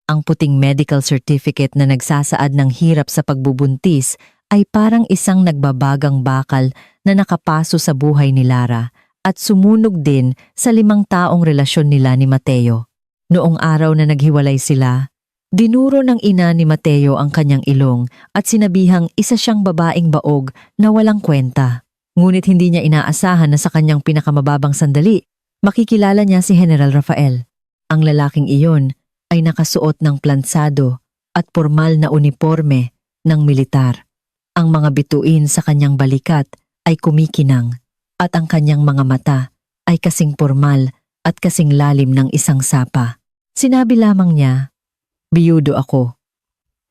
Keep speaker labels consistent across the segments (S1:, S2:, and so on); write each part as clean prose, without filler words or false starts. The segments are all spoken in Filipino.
S1: Ang puting medical certificate na nagsasaad ng hirap sa pagbubuntis ay parang isang nagbabagang bakal na nakapaso sa buhay ni Lara at sumunog din sa 5 taong relasyon nila ni Mateo. Noong araw na naghiwalay sila, dinuro ng ina ni Mateo ang kanyang ilong at sinabihang isa siyang babaeng baog na walang kwenta. Ngunit hindi niya inaasahan na sa kanyang pinakamababang sandali, makikilala niya si General Rafael. Ang lalaking iyon ay nakasuot ng plansado at formal na uniforme ng militar. Ang mga bituin sa kanyang balikat ay kumikinang at ang kanyang mga mata ay kasing formal at kasing lalim ng isang sapa. Sinabi lamang niya, "Biyudo ako.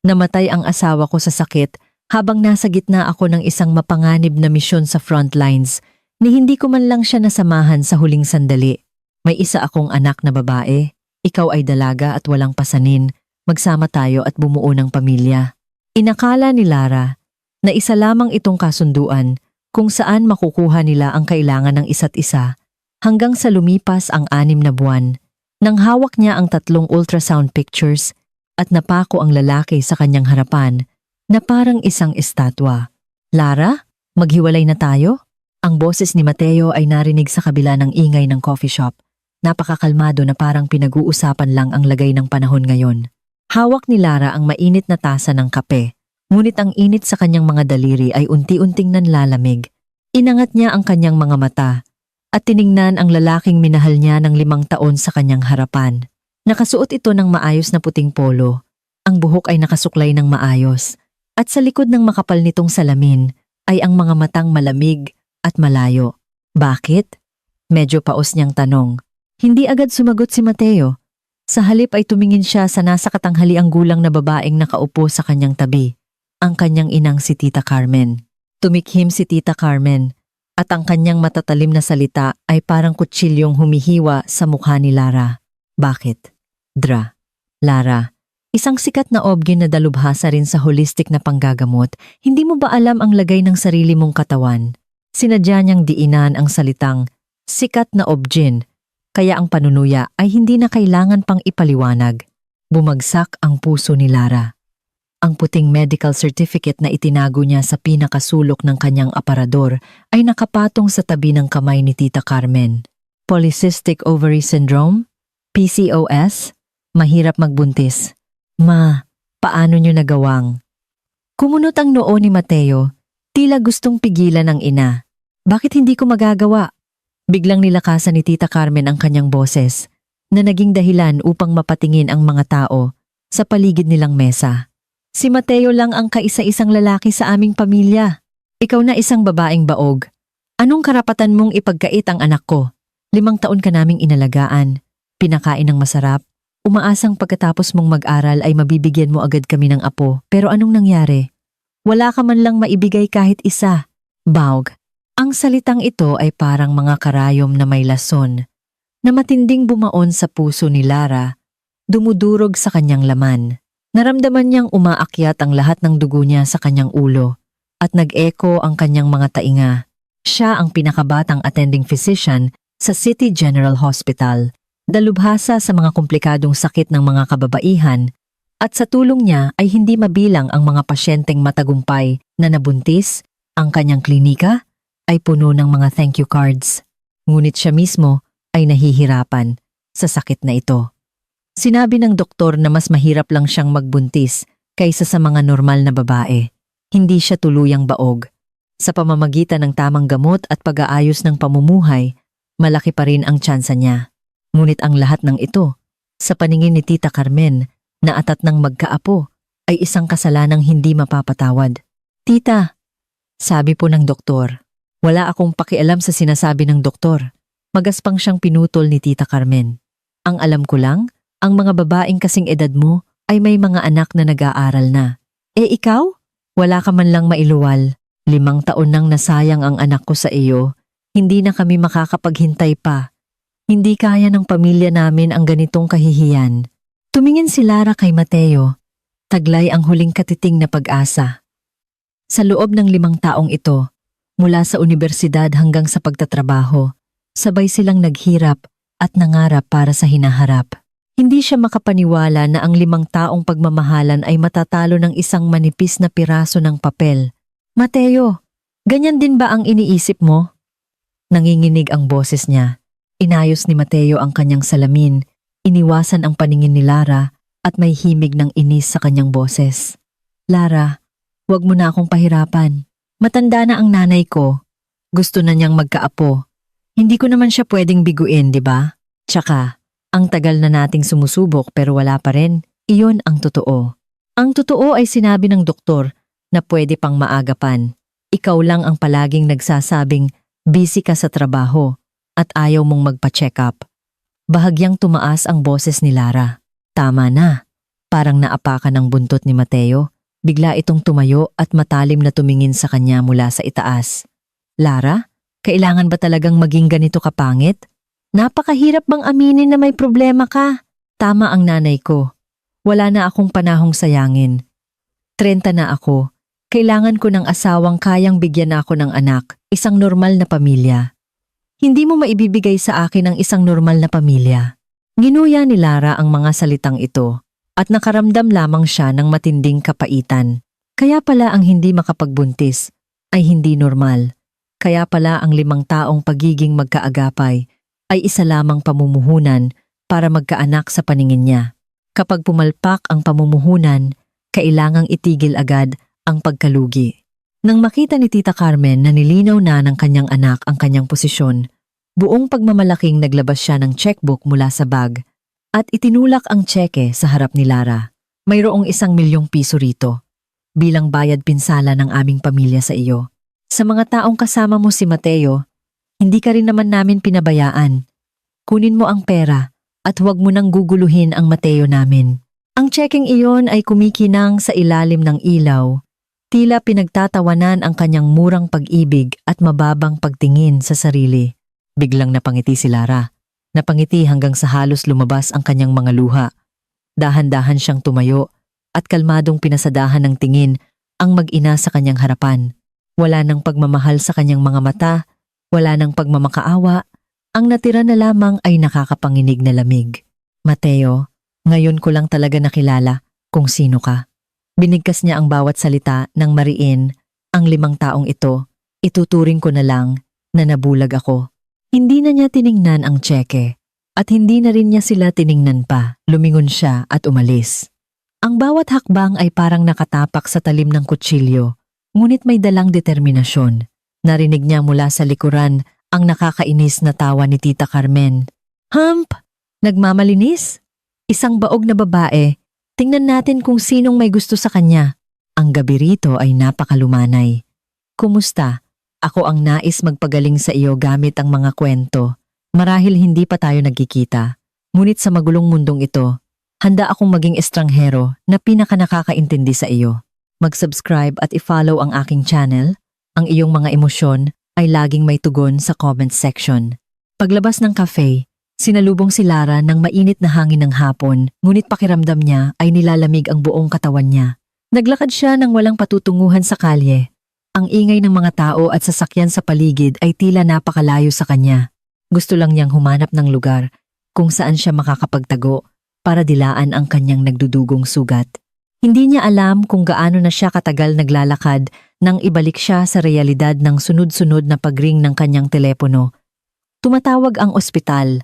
S1: Namatay ang asawa ko sa sakit habang nasa gitna ako ng isang mapanganib na misyon sa front lines ni hindi ko man lang siya nasamahan sa huling sandali. May isa akong anak na babae. Ikaw ay dalaga at walang pasanin. Magsama tayo at bumuo ng pamilya." Inakala ni Lara na isa lamang itong kasunduan kung saan makukuha nila ang kailangan ng isa't isa hanggang sa lumipas ang 6 na buwan nang hawak niya ang 3 ultrasound pictures at napako ang lalaki sa kanyang harapan na parang isang estatwa. "Lara, maghiwalay na tayo?" Ang boses ni Mateo ay narinig sa kabila ng ingay ng coffee shop. Napakakalmado na parang pinag-uusapan lang ang lagay ng panahon ngayon. Hawak ni Lara ang mainit na tasa ng kape, ngunit ang init sa kanyang mga daliri ay unti-unting nanlalamig. Inangat niya ang kanyang mga mata at tiningnan ang lalaking minahal niya ng 5 taon sa kanyang harapan. Nakasuot ito ng maayos na puting polo. Ang buhok ay nakasuklay ng maayos at sa likod ng makapal nitong salamin ay ang mga matang malamig at malayo. "Bakit?" Medyo paos niyang tanong. Hindi agad sumagot si Mateo. Sa halip ay tumingin siya sa nasa katanghaliang gulang na babaeng nakaupo sa kanyang tabi, ang kanyang inang si Tita Carmen. Tumikhim si Tita Carmen at ang kanyang matatalim na salita ay parang kutsilyong humihiwa sa mukha ni Lara. "Bakit?" "Dra. Lara, isang sikat na obgyn na dalubhasa rin sa holistic na panggagamot, hindi mo ba alam ang lagay ng sarili mong katawan?" Sinadya niyang diinan ang salitang sikat na obgyn. Kaya ang panunuya ay hindi na kailangan pang ipaliwanag. Bumagsak ang puso ni Lara. Ang puting medical certificate na itinago niya sa pinakasulok ng kanyang aparador ay nakapatong sa tabi ng kamay ni Tita Carmen. Polycystic Ovary Syndrome? PCOS? Mahirap magbuntis. "Ma, paano niyo nagawang?" Kumunot ang noo ni Mateo, tila gustong pigilan ng ina. "Bakit hindi ko magagawa?" Biglang nilakasan ni Tita Carmen ang kanyang boses na naging dahilan upang mapatingin ang mga tao sa paligid nilang mesa. "Si Mateo lang ang kaisa-isang lalaki sa aming pamilya. Ikaw na isang babaeng baog. Anong karapatan mong ipagkait ang anak ko? 5 taon ka naming inalagaan, pinakain ng masarap. Umaasang pagkatapos mong mag-aral ay mabibigyan mo agad kami ng apo. Pero anong nangyari? Wala ka man lang maibigay kahit isa." Baog. Ang salitang ito ay parang mga karayom na may lason, na matinding bumaon sa puso ni Lara, dumudurog sa kanyang laman. Naramdaman niyang umaakyat ang lahat ng dugo niya sa kanyang ulo, at nag-echo ang kanyang mga tainga. Siya ang pinakabatang attending physician sa City General Hospital, dalubhasa sa mga komplikadong sakit ng mga kababaihan, at sa tulong niya ay hindi mabilang ang mga pasyenteng matagumpay na nabuntis. Ang kanyang klinika ay puno ng mga thank you cards. Ngunit siya mismo ay nahihirapan sa sakit na ito. Sinabi ng doktor na mas mahirap lang siyang magbuntis kaysa sa mga normal na babae. Hindi siya tuluyang baog. Sa pamamagitan ng tamang gamot at pag-aayos ng pamumuhay, malaki pa rin ang tsansa niya. Ngunit ang lahat ng ito, sa paningin ni Tita Carmen na atat ng magkaapo, ay isang kasalanang hindi mapapatawad. "Tita," sabi po ng doktor. Wala akong pakialam sa sinasabi ng doktor. Magaspang siyang pinutol ni Tita Carmen. "Ang alam ko lang, ang mga babaeng kasing edad mo ay may mga anak na nag-aaral na. Ikaw? Wala ka man lang mailuwal. 5 taon nang nasayang ang anak ko sa iyo. Hindi na kami makakapaghintay pa. Hindi kaya ng pamilya namin ang ganitong kahihiyan." Tumingin si Lara kay Mateo. Taglay ang huling katiting na pag-asa. Sa loob ng 5 taong ito, mula sa unibersidad hanggang sa pagtatrabaho, sabay silang naghirap at nangarap para sa hinaharap. Hindi siya makapaniwala na ang 5 taong pagmamahalan ay matatalo ng isang manipis na piraso ng papel. Mateo, ganyan din ba ang iniisip mo? Nanginginig ang boses niya. Inayos ni Mateo ang kanyang salamin, iniwasan ang paningin ni Lara at may himig ng inis sa kanyang boses. Lara, huwag mo na akong pahirapan. Matanda na ang nanay ko. Gusto na niyang magkaapo. Hindi ko naman siya pwedeng biguin, di ba? Tsaka, ang tagal na nating sumusubok pero wala pa rin. Iyon ang totoo. Ang totoo ay sinabi ng doktor na pwede pang maagapan. Ikaw lang ang palaging nagsasabing busy ka sa trabaho at ayaw mong magpa-check up. Bahagyang tumaas ang boses ni Lara. Tama na. Parang naapakan ang buntot ni Mateo. Bigla itong tumayo at matalim na tumingin sa kanya mula sa itaas. Lara, kailangan ba talagang maging ganito kapangit? Napakahirap bang aminin na may problema ka? Tama ang nanay ko. Wala na akong panahong sayangin. 30 na ako. Kailangan ko ng asawang kayang bigyan ako ng anak, isang normal na pamilya. Hindi mo maibibigay sa akin ang isang normal na pamilya. Ginuya ni Lara ang mga salitang ito at nakaramdam lamang siya ng matinding kapaitan. Kaya pala ang hindi makapagbuntis ay hindi normal. Kaya pala ang 5 taong pagiging magkaagapay ay isa lamang pamumuhunan para magkaanak sa paningin niya. Kapag pumalpak ang pamumuhunan, kailangang itigil agad ang pagkalugi. Nang makita ni Tita Carmen na nilinaw na ng kanyang anak ang kanyang posisyon, buong pagmamalaking naglabas siya ng checkbook mula sa bag at itinulak ang tseke sa harap ni Lara. Mayroong 1,000,000 piso rito, bilang bayad pinsala ng aming pamilya sa iyo. Sa mga taong kasama mo si Mateo, hindi ka rin naman namin pinabayaan. Kunin mo ang pera at huwag mo nang guguluhin ang Mateo namin. Ang tsekeng iyon ay kumikinang sa ilalim ng ilaw. Tila pinagtatawanan ang kanyang murang pag-ibig at mababang pagtingin sa sarili. Biglang napangiti si Lara. Napangiti hanggang sa halos lumabas ang kanyang mga luha. Dahan-dahan siyang tumayo at kalmadong pinasadahan ng tingin ang mag-ina sa kanyang harapan. Wala nang pagmamahal sa kanyang mga mata, wala nang pagmamakaawa, ang natira na lamang ay nakakapanginig na lamig. Mateo, ngayon ko lang talaga nakilala kung sino ka. Binigkas niya ang bawat salita ng mariin, ang 5 taong ito, ituturing ko na lang na nabulag ako. Hindi na niya tiningnan ang tseke at hindi na rin niya sila tiningnan pa. Lumingon siya at umalis. Ang bawat hakbang ay parang nakatapak sa talim ng kutsilyo, ngunit may dalang determinasyon. Narinig niya mula sa likuran ang nakakainis na tawa ni Tita Carmen. Hump! Nagmamalinis? Isang baog na babae. Tingnan natin kung sinong may gusto sa kanya. Ang gabi rito ay napakalumanay. Kumusta? Ako ang nais magpagaling sa iyo gamit ang mga kwento. Marahil hindi pa tayo nagkikita. Ngunit sa magulong mundong ito, handa akong maging estranghero na pinakanakakaintindi sa iyo. Mag-subscribe at i-follow ang aking channel. Ang iyong mga emosyon ay laging may tugon sa comment section. Paglabas ng cafe, sinalubong si Lara ng mainit na hangin ng hapon, ngunit pakiramdam niya ay nilalamig ang buong katawan niya. Naglakad siya ng walang patutunguhan sa kalye. Ang ingay ng mga tao at sasakyan sa paligid ay tila napakalayo sa kanya. Gusto lang niyang humanap ng lugar kung saan siya makakapagtago para dilaan ang kanyang nagdudugong sugat. Hindi niya alam kung gaano na siya katagal naglalakad nang ibalik siya sa realidad ng sunod-sunod na pagring ng kanyang telepono. Tumatawag ang ospital.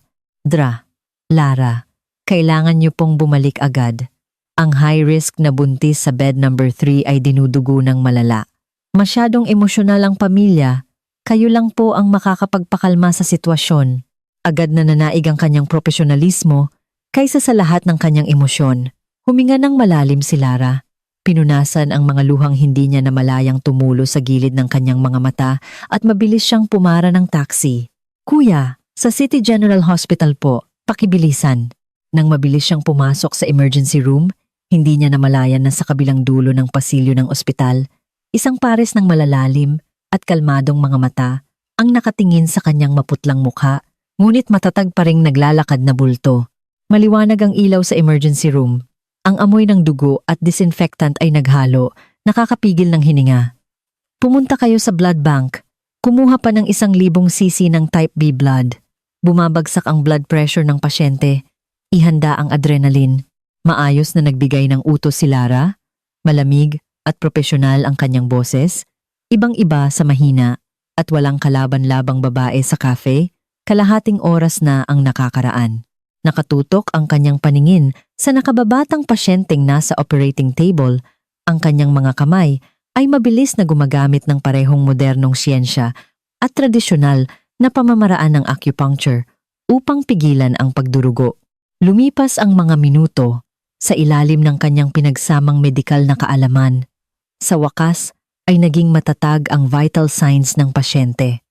S1: Lara, kailangan niyo pong bumalik agad. Ang high risk na buntis sa bed number 3 ay dinudugo ng malala. Masyadong emosyonal ang pamilya, kayo lang po ang makakapagpakalma sa sitwasyon. Agad na nanaig ang kanyang profesionalismo kaysa sa lahat ng kanyang emosyon. Huminga ng malalim si Lara. Pinunasan ang mga luhang hindi niya namalayang tumulo sa gilid ng kanyang mga mata at mabilis siyang pumara ng taxi. Kuya, sa City General Hospital po, pakibilisan. Nang mabilis siyang pumasok sa emergency room, hindi niya namalayan na sa kabilang dulo ng pasilyo ng ospital, isang pares ng malalalim at kalmadong mga mata ang nakatingin sa kanyang maputlang mukha, ngunit matatag pa ring naglalakad na bulto. Maliwanag ang ilaw sa emergency room. Ang amoy ng dugo at disinfectant ay naghalo, nakakapigil ng hininga. Pumunta kayo sa blood bank. Kumuha pa ng 1,000 cc ng type B blood. Bumabagsak ang blood pressure ng pasyente. Ihanda ang adrenaline. Maayos na nagbigay ng utos si Lara. Malamig at profesional ang kanyang boses. Ibang-iba sa mahina at walang kalaban-labang babae sa cafe. Kalahating oras na ang nakakaraan. Nakatutok ang kanyang paningin sa nakababatang pasyenteng nasa operating table. Ang kanyang mga kamay ay mabilis na gumagamit ng parehong modernong siyensya at tradisyonal na pamamaraan ng acupuncture upang pigilan ang pagdurugo. Lumipas ang mga minuto sa ilalim ng kanyang pinagsamang medikal na kaalaman. Sa wakas ay naging matatag ang vital signs ng pasyente.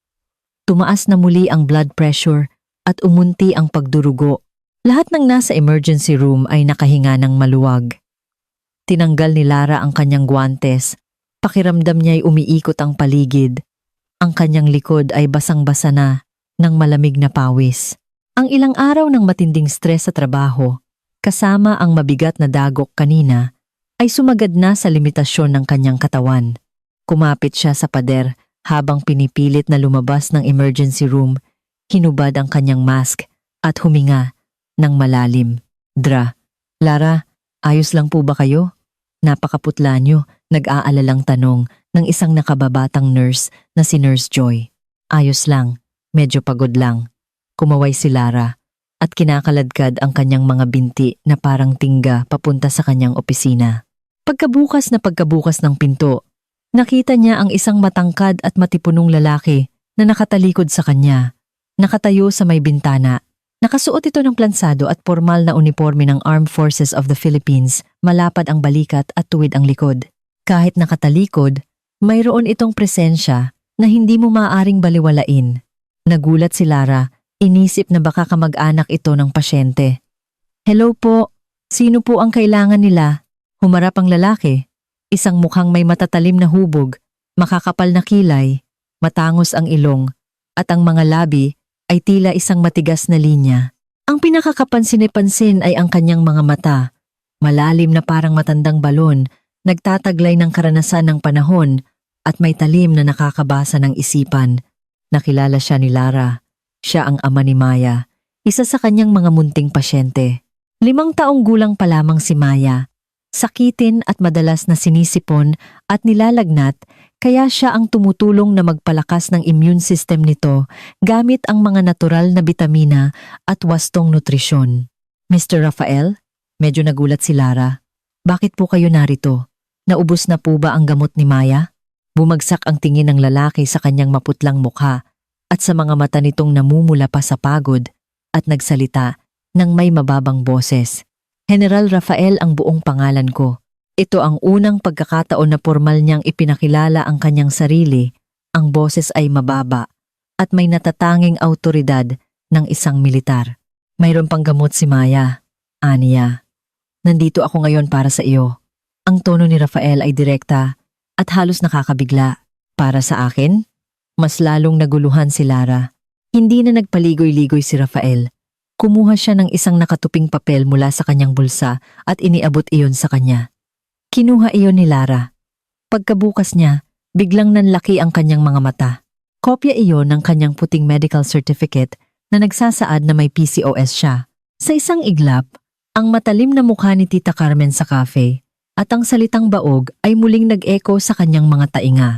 S1: Tumaas na muli ang blood pressure at umunti ang pagdurugo. Lahat ng nasa emergency room ay nakahinga ng maluwag. Tinanggal ni Lara ang kanyang guwantes. Pakiramdam niya'y umiikot ang paligid. Ang kanyang likod ay basang-basa na ng malamig na pawis. Ang ilang araw ng matinding stress sa trabaho, kasama ang mabigat na dagok kanina, ay sumagad na sa limitasyon ng kanyang katawan. Kumapit siya sa pader habang pinipilit na lumabas ng emergency room, hinubad ang kanyang mask at huminga ng malalim. Lara, ayos lang po ba kayo? Napakaputla niyo, nag-aalalang tanong ng isang nakababatang nurse na si Nurse Joy. Ayos lang, medyo pagod lang. Kumaway si Lara at kinakaladkad ang kanyang mga binti na parang tingga papunta sa kanyang opisina. Pagkabukas ng pinto, nakita niya ang isang matangkad at matipunong lalaki na nakatalikod sa kanya. Nakatayo sa may bintana. Nakasuot ito ng plansado at formal na uniforme ng Armed Forces of the Philippines, malapad ang balikat at tuwid ang likod. Kahit nakatalikod, mayroon itong presensya na hindi mo maaaring baliwalain. Nagulat si Lara, inisip na baka kamag-anak ito ng pasyente. Hello po, sino po ang kailangan nila? Humarap ang lalaki. Isang mukhang may matatalim na hubog, makakapal na kilay, matangos ang ilong, at ang mga labi ay tila isang matigas na linya. Ang pinakakapansin-pansin ay ang kanyang mga mata, malalim na parang matandang balon, nagtataglay ng karanasan ng panahon at may talim na nakakabasa ng isipan. Nakilala siya ni Lara. Siya ang ama ni Maya, isa sa kanyang mga munting pasyente. 5 taong gulang pa lamang si Maya. Sakitin at madalas na sinisipon at nilalagnat, kaya siya ang tumutulong na magpalakas ng immune system nito gamit ang mga natural na bitamina at wastong nutrisyon. Mr. Rafael, medyo nagulat si Lara. Bakit po kayo narito? Naubos na po ba ang gamot ni Maya? Bumagsak ang tingin ng lalaki sa kanyang maputlang mukha at sa mga mata nitong namumula pa sa pagod at nagsalita ng may mababang boses. General Rafael ang buong pangalan ko. Ito ang unang pagkakataon na formal niyang ipinakilala ang kanyang sarili. Ang boses ay mababa at may natatanging awtoridad ng isang militar. Mayroon pang gamot si Maya. Aniya, nandito ako ngayon para sa iyo. Ang tono ni Rafael ay direkta at halos nakakabigla. Para sa akin, mas lalong naguluhan si Lara. Hindi na nagpaligoy-ligoy si Rafael. Kumuha siya ng isang nakatuping papel mula sa kanyang bulsa at iniabot iyon sa kanya. Kinuha iyon ni Lara. Pagkabukas niya, biglang nanlaki ang kanyang mga mata. Kopya iyon ng kanyang puting medical certificate na nagsasaad na may PCOS siya. Sa isang iglap, ang matalim na mukha ni Tita Carmen sa cafe at ang salitang baog ay muling nag-echo sa kanyang mga tainga.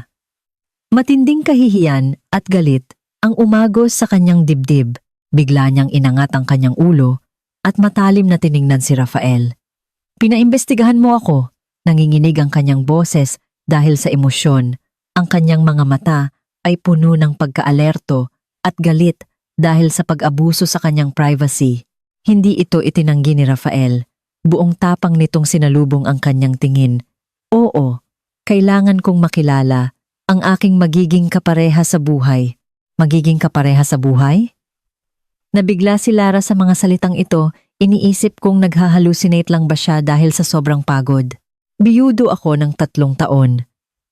S1: Matinding kahihiyan at galit ang umagos sa kanyang dibdib. Bigla niyang inangat ang kanyang ulo at matalim na tiningnan si Rafael. Pinaimbestigahan mo ako. Nanginginig ang kanyang boses dahil sa emosyon. Ang kanyang mga mata ay puno ng pagkaalerto at galit dahil sa pag-abuso sa kanyang privacy. Hindi ito itinanggi ni Rafael. Buong tapang nitong sinalubong ang kanyang tingin. Oo, kailangan kong makilala ang aking magiging kapareha sa buhay. Magiging kapareha sa buhay? Nabigla si Lara sa mga salitang ito, iniisip kong naghahalusinate lang ba siya dahil sa sobrang pagod. Biyudo ako ng 3 taon.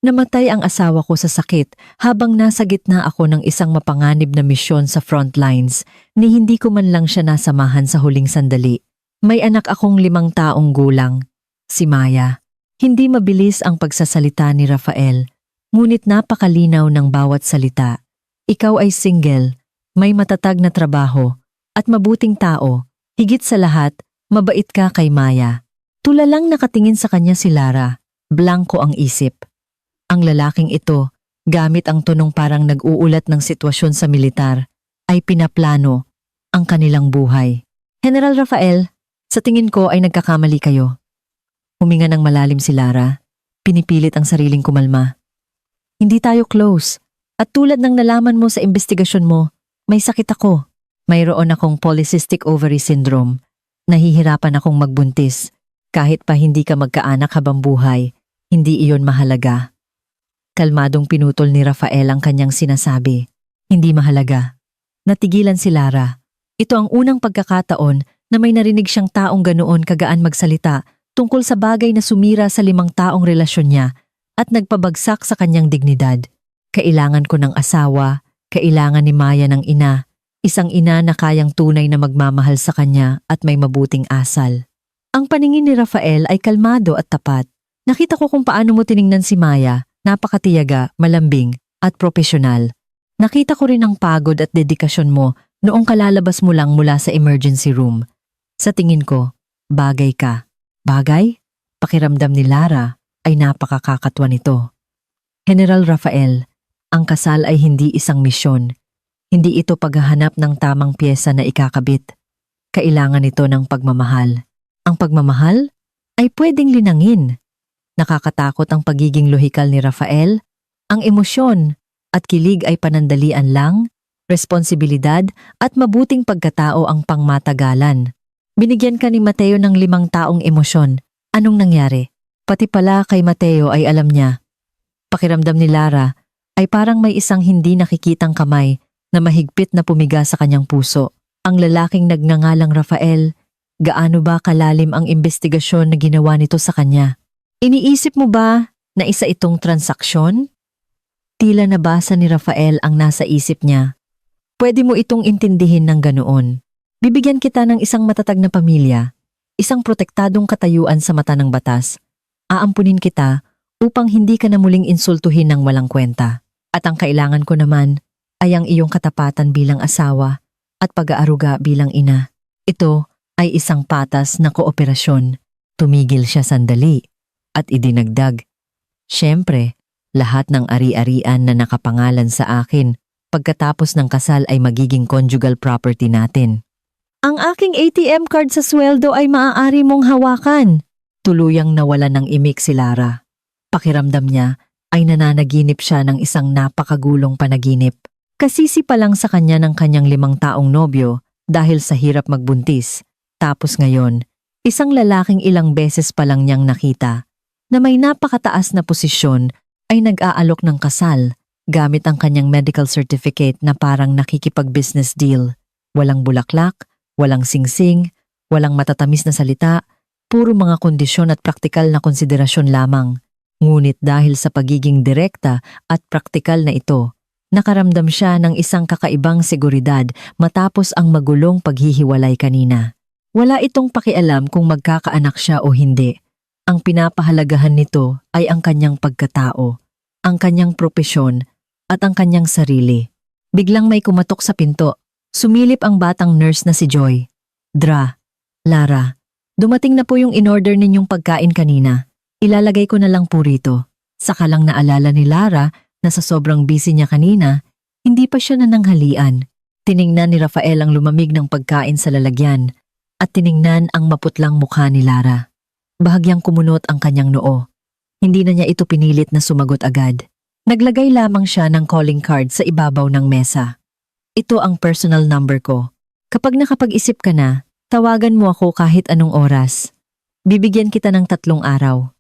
S1: Namatay ang asawa ko sa sakit habang nasa gitna ako ng isang mapanganib na misyon sa front lines ni hindi ko man lang siya nasamahan sa huling sandali. May anak akong 5 taong gulang, si Maya. Hindi mabilis ang pagsasalita ni Rafael, ngunit napakalinaw ng bawat salita. Ikaw ay single, may matatag na trabaho, at mabuting tao, Higit sa lahat, mabait ka kay Maya. Tulalang nakatingin sa kanya si Lara. Blanko ang isip. Ang lalaking ito, gamit ang tonong parang nag-uulat ng sitwasyon sa militar, ay pinaplano ang kanilang buhay. General Rafael, sa tingin ko ay nagkakamali kayo. Huminga ng malalim si Lara. Pinipilit ang sariling kumalma. Hindi tayo close. At tulad ng nalaman mo sa investigasyon mo, may sakit ako. Mayroon akong polycystic ovary syndrome. Nahihirapan akong magbuntis. Kahit pa hindi ka magkaanak habang buhay, hindi iyon mahalaga. Kalmadong pinutol ni Rafael ang kanyang sinasabi. Hindi mahalaga. Natigilan si Lara. Ito ang unang pagkakataon na may narinig siyang taong ganoon kagaan magsalita tungkol sa bagay na sumira sa 5 taong relasyon niya at nagpabagsak sa kanyang dignidad. Kailangan ko ng asawa, kailangan ni Maya ng ina, isang ina na kayang tunay na magmamahal sa kanya at may mabuting asal. Ang paningin ni Rafael ay kalmado at tapat. Nakita ko kung paano mo tiningnan si Maya, napakatiyaga, malambing at propesyonal. Nakita ko rin ang pagod at dedikasyon mo noong kalalabas mo lang mula sa emergency room. Sa tingin ko, bagay ka. Bagay? Pakiramdam ni Lara ay napakakakatwa nito. General Rafael, ang kasal ay hindi isang misyon. Hindi ito paghahanap ng tamang pyesa na ikakabit. Kailangan ito ng pagmamahal. Ang pagmamahal ay pwedeng linangin. Nakakatakot ang pagiging lohikal ni Rafael. Ang emosyon at kilig ay panandalian lang, responsibilidad at mabuting pagkatao ang pangmatagalan. Binigyan ka ni Mateo ng 5 taong emosyon. Anong nangyari? Pati pala kay Mateo ay alam niya. Pakiramdam ni Lara ay parang may isang hindi nakikitang kamay na mahigpit na pumiga sa kanyang puso. Ang lalaking nagngangalang Rafael, gaano ba kalalim ang investigasyon na ginawa nito sa kanya? Iniisip mo ba na isa itong transaksyon? Tila nabasa ni Rafael ang nasa isip niya. Pwede mo itong intindihin ng ganoon. Bibigyan kita ng isang matatag na pamilya, isang protektadong katayuan sa mata ng batas. Aampunin kita upang hindi ka na muling insultuhin ng walang kwenta. At ang kailangan ko naman ay ang iyong katapatan bilang asawa at pag-aaruga bilang ina. Ito ay isang patas na kooperasyon. Tumigil siya sandali at idinagdag. Siyempre, lahat ng ari-arian na nakapangalan sa akin pagkatapos ng kasal ay magiging conjugal property natin. Ang aking ATM card sa sweldo ay maaari mong hawakan. Tuluyang nawala ng imik si Lara. Pakiramdam niya ay nananaginip siya ng isang napakagulong panaginip. Kasisi pa lang sa kanya ng kanyang 5 taong nobyo dahil sa hirap magbuntis. Tapos ngayon, isang lalaking ilang beses pa lang niyang nakita na may napakataas na posisyon ay nag-aalok ng kasal gamit ang kanyang medical certificate na parang nakikipag-business deal. Walang bulaklak, walang singsing, walang matatamis na salita, puro mga kondisyon at praktikal na konsiderasyon lamang. Ngunit dahil sa pagiging direkta at praktikal na ito, nakaramdam siya ng isang kakaibang seguridad matapos ang magulong paghihiwalay kanina. Wala itong pakialam kung magkakaanak siya o hindi. Ang pinapahalagahan nito ay ang kanyang pagkatao, ang kanyang propesyon at ang kanyang sarili. Biglang may kumatok sa pinto. Sumilip ang batang nurse na si Joy. Dra, Lara, dumating na po yung in-order ninyong pagkain kanina. Ilalagay ko na lang po rito. Saka lang naalala ni Lara na sa sobrang busy niya kanina, hindi pa siya nananghalian. Tiningnan ni Rafael ang lumamig ng pagkain sa lalagyan at tiningnan ang maputlang mukha ni Lara. Bahagyang kumunot ang kanyang noo. Hindi na niya ito pinilit na sumagot agad. Naglagay lamang siya ng calling card sa ibabaw ng mesa. Ito ang personal number ko. Kapag nakapag-isip ka na, tawagan mo ako kahit anong oras. Bibigyan kita ng 3 araw.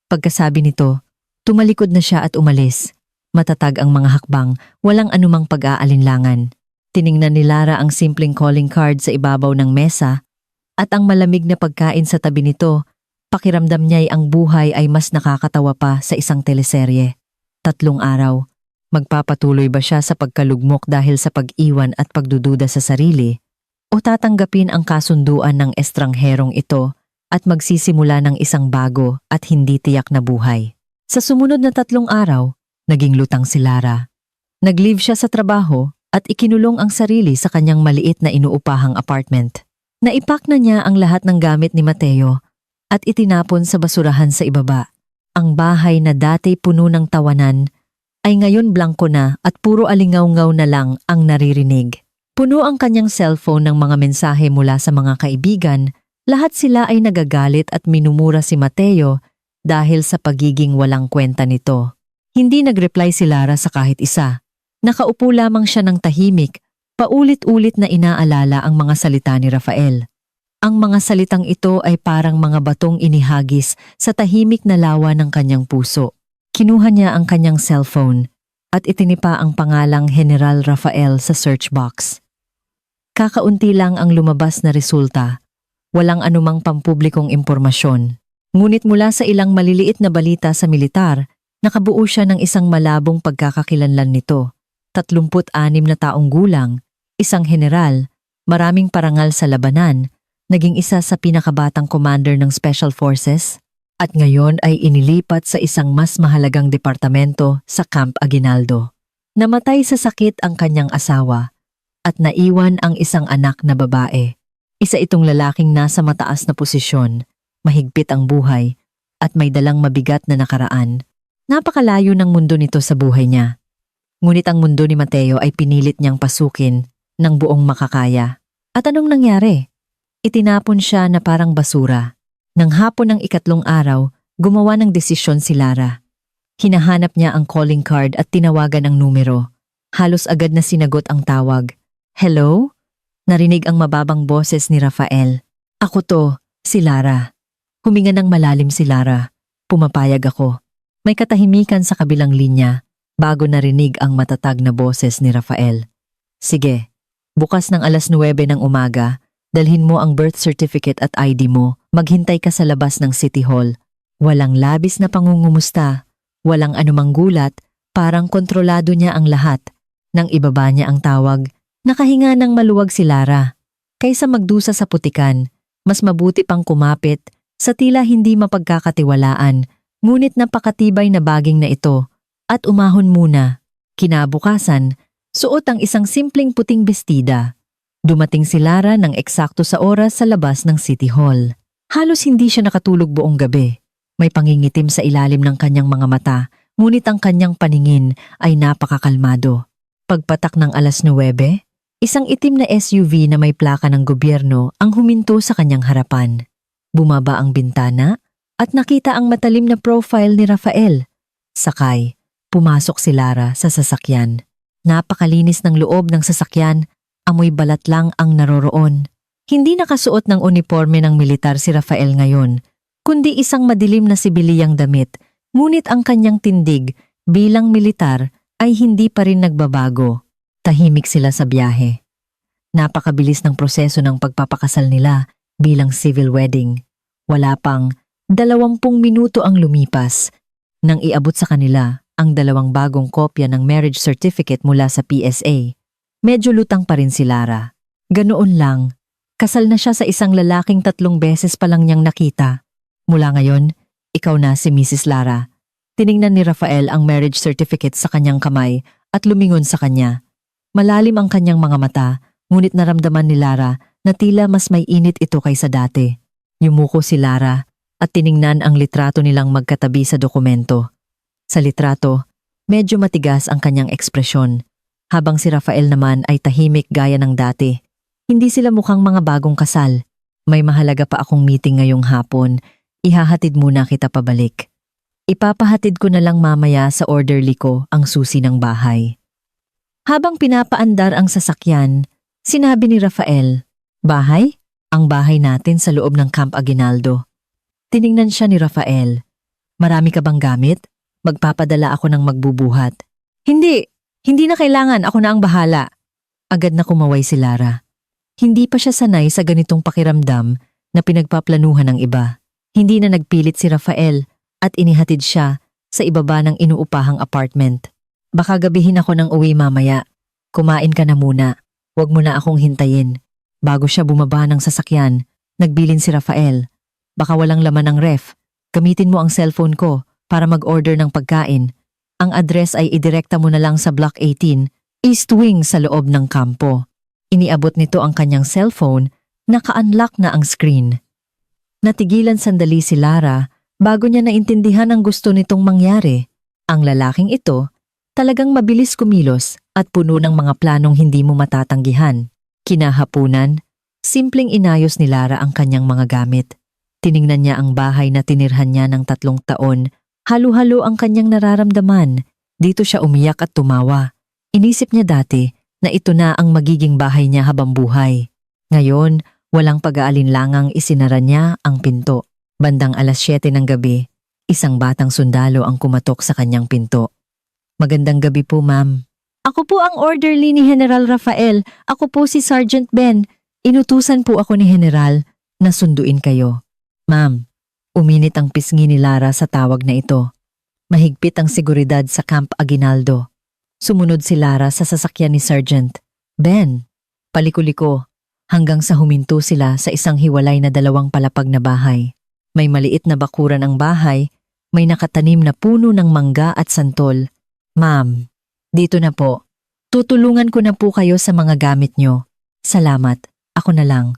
S1: Pagkasabi nito, tumalikod na siya at umalis. Matatag ang mga hakbang, walang anumang pag-aalinlangan. Tiningnan ni Lara ang simpleng calling card sa ibabaw ng mesa at ang malamig na pagkain sa tabi nito. Pakiramdam niya'y ang buhay ay mas nakakatawa pa sa isang teleserye. 3 araw. Magpapatuloy ba siya sa pagkalugmok dahil sa pag-iwan at pagdududa sa sarili? O tatanggapin ang kasunduan ng estrangherong ito at magsisimula ng isang bago at hindi tiyak na buhay? Sa sumunod na 3 araw, naging lutang si Lara. Nag-leave siya sa trabaho at ikinulong ang sarili sa kanyang maliit na inuupahang apartment. Naipak na niya ang lahat ng gamit ni Mateo at itinapon sa basurahan sa ibaba. Ang bahay na dati puno ng tawanan ay ngayon blanko na at puro alingaw-ngaw na lang ang naririnig. Puno ang kanyang cellphone ng mga mensahe mula sa mga kaibigan. Lahat sila ay nagagalit at minumura si Mateo dahil sa pagiging walang kwenta nito. Hindi nag-reply si Lara sa kahit isa. Nakaupo lamang siya ng tahimik, paulit-ulit na inaalala ang mga salita ni Rafael. Ang mga salitang ito ay parang mga batong inihagis sa tahimik na lawa ng kanyang puso. Kinuha niya ang kanyang cellphone at itinipa ang pangalang General Rafael sa search box. Kakaunti lang ang lumabas na resulta, walang anumang pampublikong impormasyon. Ngunit mula sa ilang maliliit na balita sa militar, nakabuo siya ng isang malabong pagkakakilanlan nito. 36 na taong gulang, isang general, maraming parangal sa labanan, naging isa sa pinakabatang commander ng Special Forces, at ngayon ay inilipat sa isang mas mahalagang departamento sa Camp Aguinaldo. Namatay sa sakit ang kanyang asawa at naiwan ang isang anak na babae. Isa itong lalaking nasa mataas na posisyon, mahigpit ang buhay, at may dalang mabigat na nakaraan. Napakalayo ng mundo nito sa buhay niya. Ngunit ang mundo ni Mateo ay pinilit niyang pasukin ng buong makakaya. At anong nangyari? Itinapon siya na parang basura. Nang hapon ng ikatlong araw, gumawa ng desisyon si Lara. Hinahanap niya ang calling card at tinawagan ang numero. Halos agad na sinagot ang tawag. Hello? Narinig ang mababang boses ni Rafael. Ako to, si Lara. Huminga ng malalim si Lara. Pumapayag ako. May katahimikan sa kabilang linya bago narinig ang matatag na boses ni Rafael. Sige, bukas ng 9:00 ng umaga, dalhin mo ang birth certificate at ID mo. Maghintay ka sa labas ng City Hall. Walang labis na pangungumusta, walang anumang gulat, parang kontrolado niya ang lahat. Nang ibaba niya ang tawag, nakahinga ng maluwag si Lara. Kaysa magdusa sa putikan, mas mabuti pang kumapit sa tila hindi mapagkakatiwalaan, ngunit napakatibay na baging na ito, at umahon muna. Kinabukasan, suot ang isang simpleng puting bestida. Dumating si Lara ng eksakto sa oras sa labas ng City Hall. Halos hindi siya nakatulog buong gabi. May pangingitim sa ilalim ng kanyang mga mata, ngunit ang kanyang paningin ay napakakalmado. Pagpatak ng 9:00, isang itim na SUV na may plaka ng gobyerno ang huminto sa kanyang harapan. Bumaba ang bintana at nakita ang matalim na profile ni Rafael. Sakay, pumasok si Lara sa sasakyan. Napakalinis ng loob ng sasakyan, amoy balat lang ang naroroon. Hindi nakasuot ng uniforme ng militar si Rafael ngayon, kundi isang madilim na sibiliyang damit, ngunit ang kanyang tindig bilang militar ay hindi pa rin nagbabago. Tahimik sila sa biyahe. Napakabilis ng proseso ng pagpapakasal nila bilang civil wedding. Wala pang 20 minuto ang lumipas nang iabot sa kanila ang 2 bagong kopya ng marriage certificate mula sa PSA. Medyo lutang pa rin si Lara. Ganoon lang. Kasal na siya sa isang lalaking 3 beses pa lang niyang nakita. Mula ngayon, ikaw na si Mrs. Lara. Tiningnan ni Rafael ang marriage certificate sa kanyang kamay at lumingon sa kanya. Malalim ang kanyang mga mata, ngunit naramdaman ni Lara na tila mas may init ito kaysa dati. Yumuko si Lara at tiningnan ang litrato nilang magkatabi sa dokumento. Sa litrato, medyo matigas ang kanyang ekspresyon, habang si Rafael naman ay tahimik gaya ng dati. Hindi sila mukhang mga bagong kasal. May mahalaga pa akong meeting ngayong hapon. Ihahatid muna kita pabalik. Ipapahatid ko na lang mamaya sa orderly ko ang susi ng bahay. Habang pinapaandar ang sasakyan, sinabi ni Rafael, "Bahay? Ang bahay natin sa loob ng Camp Aguinaldo." Tiningnan siya ni Rafael. "Marami ka bang gamit? Magpapadala ako ng magbubuhat." Hindi na kailangan, ako na ang bahala." Agad na kumaway si Lara. Hindi pa siya sanay sa ganitong pakiramdam na pinagpaplanuhan ng iba. Hindi na nagpilit si Rafael at inihatid siya sa ibaba ng inuupahang apartment. "Baka gabihin ako ng uwi mamaya. Kumain ka na muna. Huwag mo na akong hintayin." Bago siya bumaba ng sasakyan, nagbilin si Rafael. "Baka walang laman ng ref. Gamitin mo ang cellphone ko para mag-order ng pagkain. Ang address ay idirekta mo na lang sa Block 18, East Wing sa loob ng kampo." Iniabot nito ang kanyang cellphone Naka-unlock na ang screen. Natigilan sandali si Lara bago niya naintindihan ang gusto nitong mangyari. Ang lalaking ito talagang mabilis kumilos at puno ng mga planong hindi mo matatanggihan. Kinahapunan, simpleng inayos ni Lara ang kanyang mga gamit. Tiningnan niya ang bahay na tinirhan niya ng 3 taon. Halo-halo ang kanyang nararamdaman. Dito siya umiyak at tumawa. Inisip niya dati na ito na ang magiging bahay niya habang buhay. Ngayon, walang pag-aalinlangang isinara niya ang pinto. Bandang 7:00 ng gabi, isang batang sundalo ang kumatok sa kanyang pinto. "Magandang gabi po, ma'am." "Ako po ang orderly ni General Rafael. Ako po si Sergeant Ben. Inutusan po ako ni General na sunduin kayo." "Ma'am," uminit ang pisngi ni Lara sa tawag na ito. Mahigpit ang seguridad sa Camp Aguinaldo. Sumunod si Lara sa sasakyan ni Sergeant. "Ben," paliko-liko, hanggang sa huminto sila sa isang hiwalay na 2 palapag na bahay. May maliit na bakuran ang bahay, may nakatanim na puno ng mangga at santol. "Ma'am, dito na po. Tutulungan ko na po kayo sa mga gamit nyo. Salamat, ako na lang."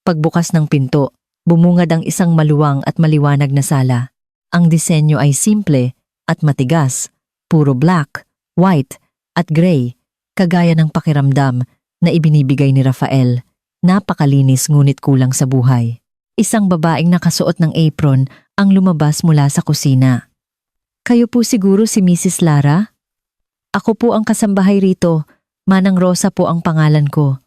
S1: Pagbukas ng pinto, bumungad ang isang maluwang at maliwanag na sala. Ang disenyo ay simple at matigas, puro black, white at gray, kagaya ng pakiramdam na ibinibigay ni Rafael. Napakalinis ngunit kulang sa buhay. Isang babaeng nakasuot ng apron ang lumabas mula sa kusina. "Kayo po siguro si Mrs. Lara?" "Ako po ang kasambahay rito. Manang Rosa po ang pangalan ko."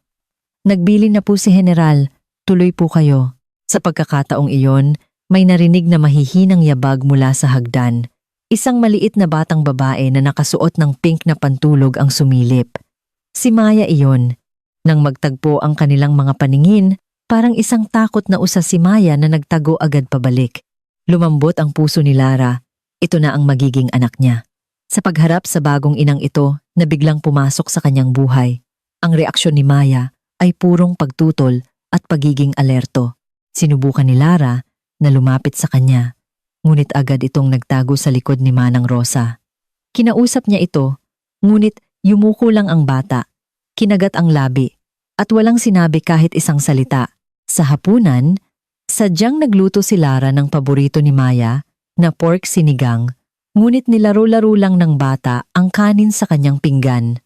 S1: "Nagbili na po si General. Tuloy po kayo." Sa pagkakataong iyon, may narinig na mahihinang yabag mula sa hagdan. Isang maliit na batang babae na nakasuot ng pink na pantulog ang sumilip. Si Maya iyon. Nang magtagpo ang kanilang mga paningin, parang isang takot na usa si Maya na nagtago agad pabalik. Lumambot ang puso ni Lara. Ito na ang magiging anak niya. Sa pagharap sa bagong inang ito na biglang pumasok sa kanyang buhay, ang reaksyon ni Maya ay purong pagtutol at pagiging alerto. Sinubukan ni Lara na lumapit sa kanya, ngunit agad itong nagtago sa likod ni Manang Rosa. Kinausap niya ito, ngunit yumuko lang ang bata. Kinagat ang labi at walang sinabi kahit isang salita. Sa hapunan, sadyang nagluto si Lara ng paborito ni Maya na pork sinigang, ngunit nilaro-laro lang ng bata ang kanin sa kanyang pinggan.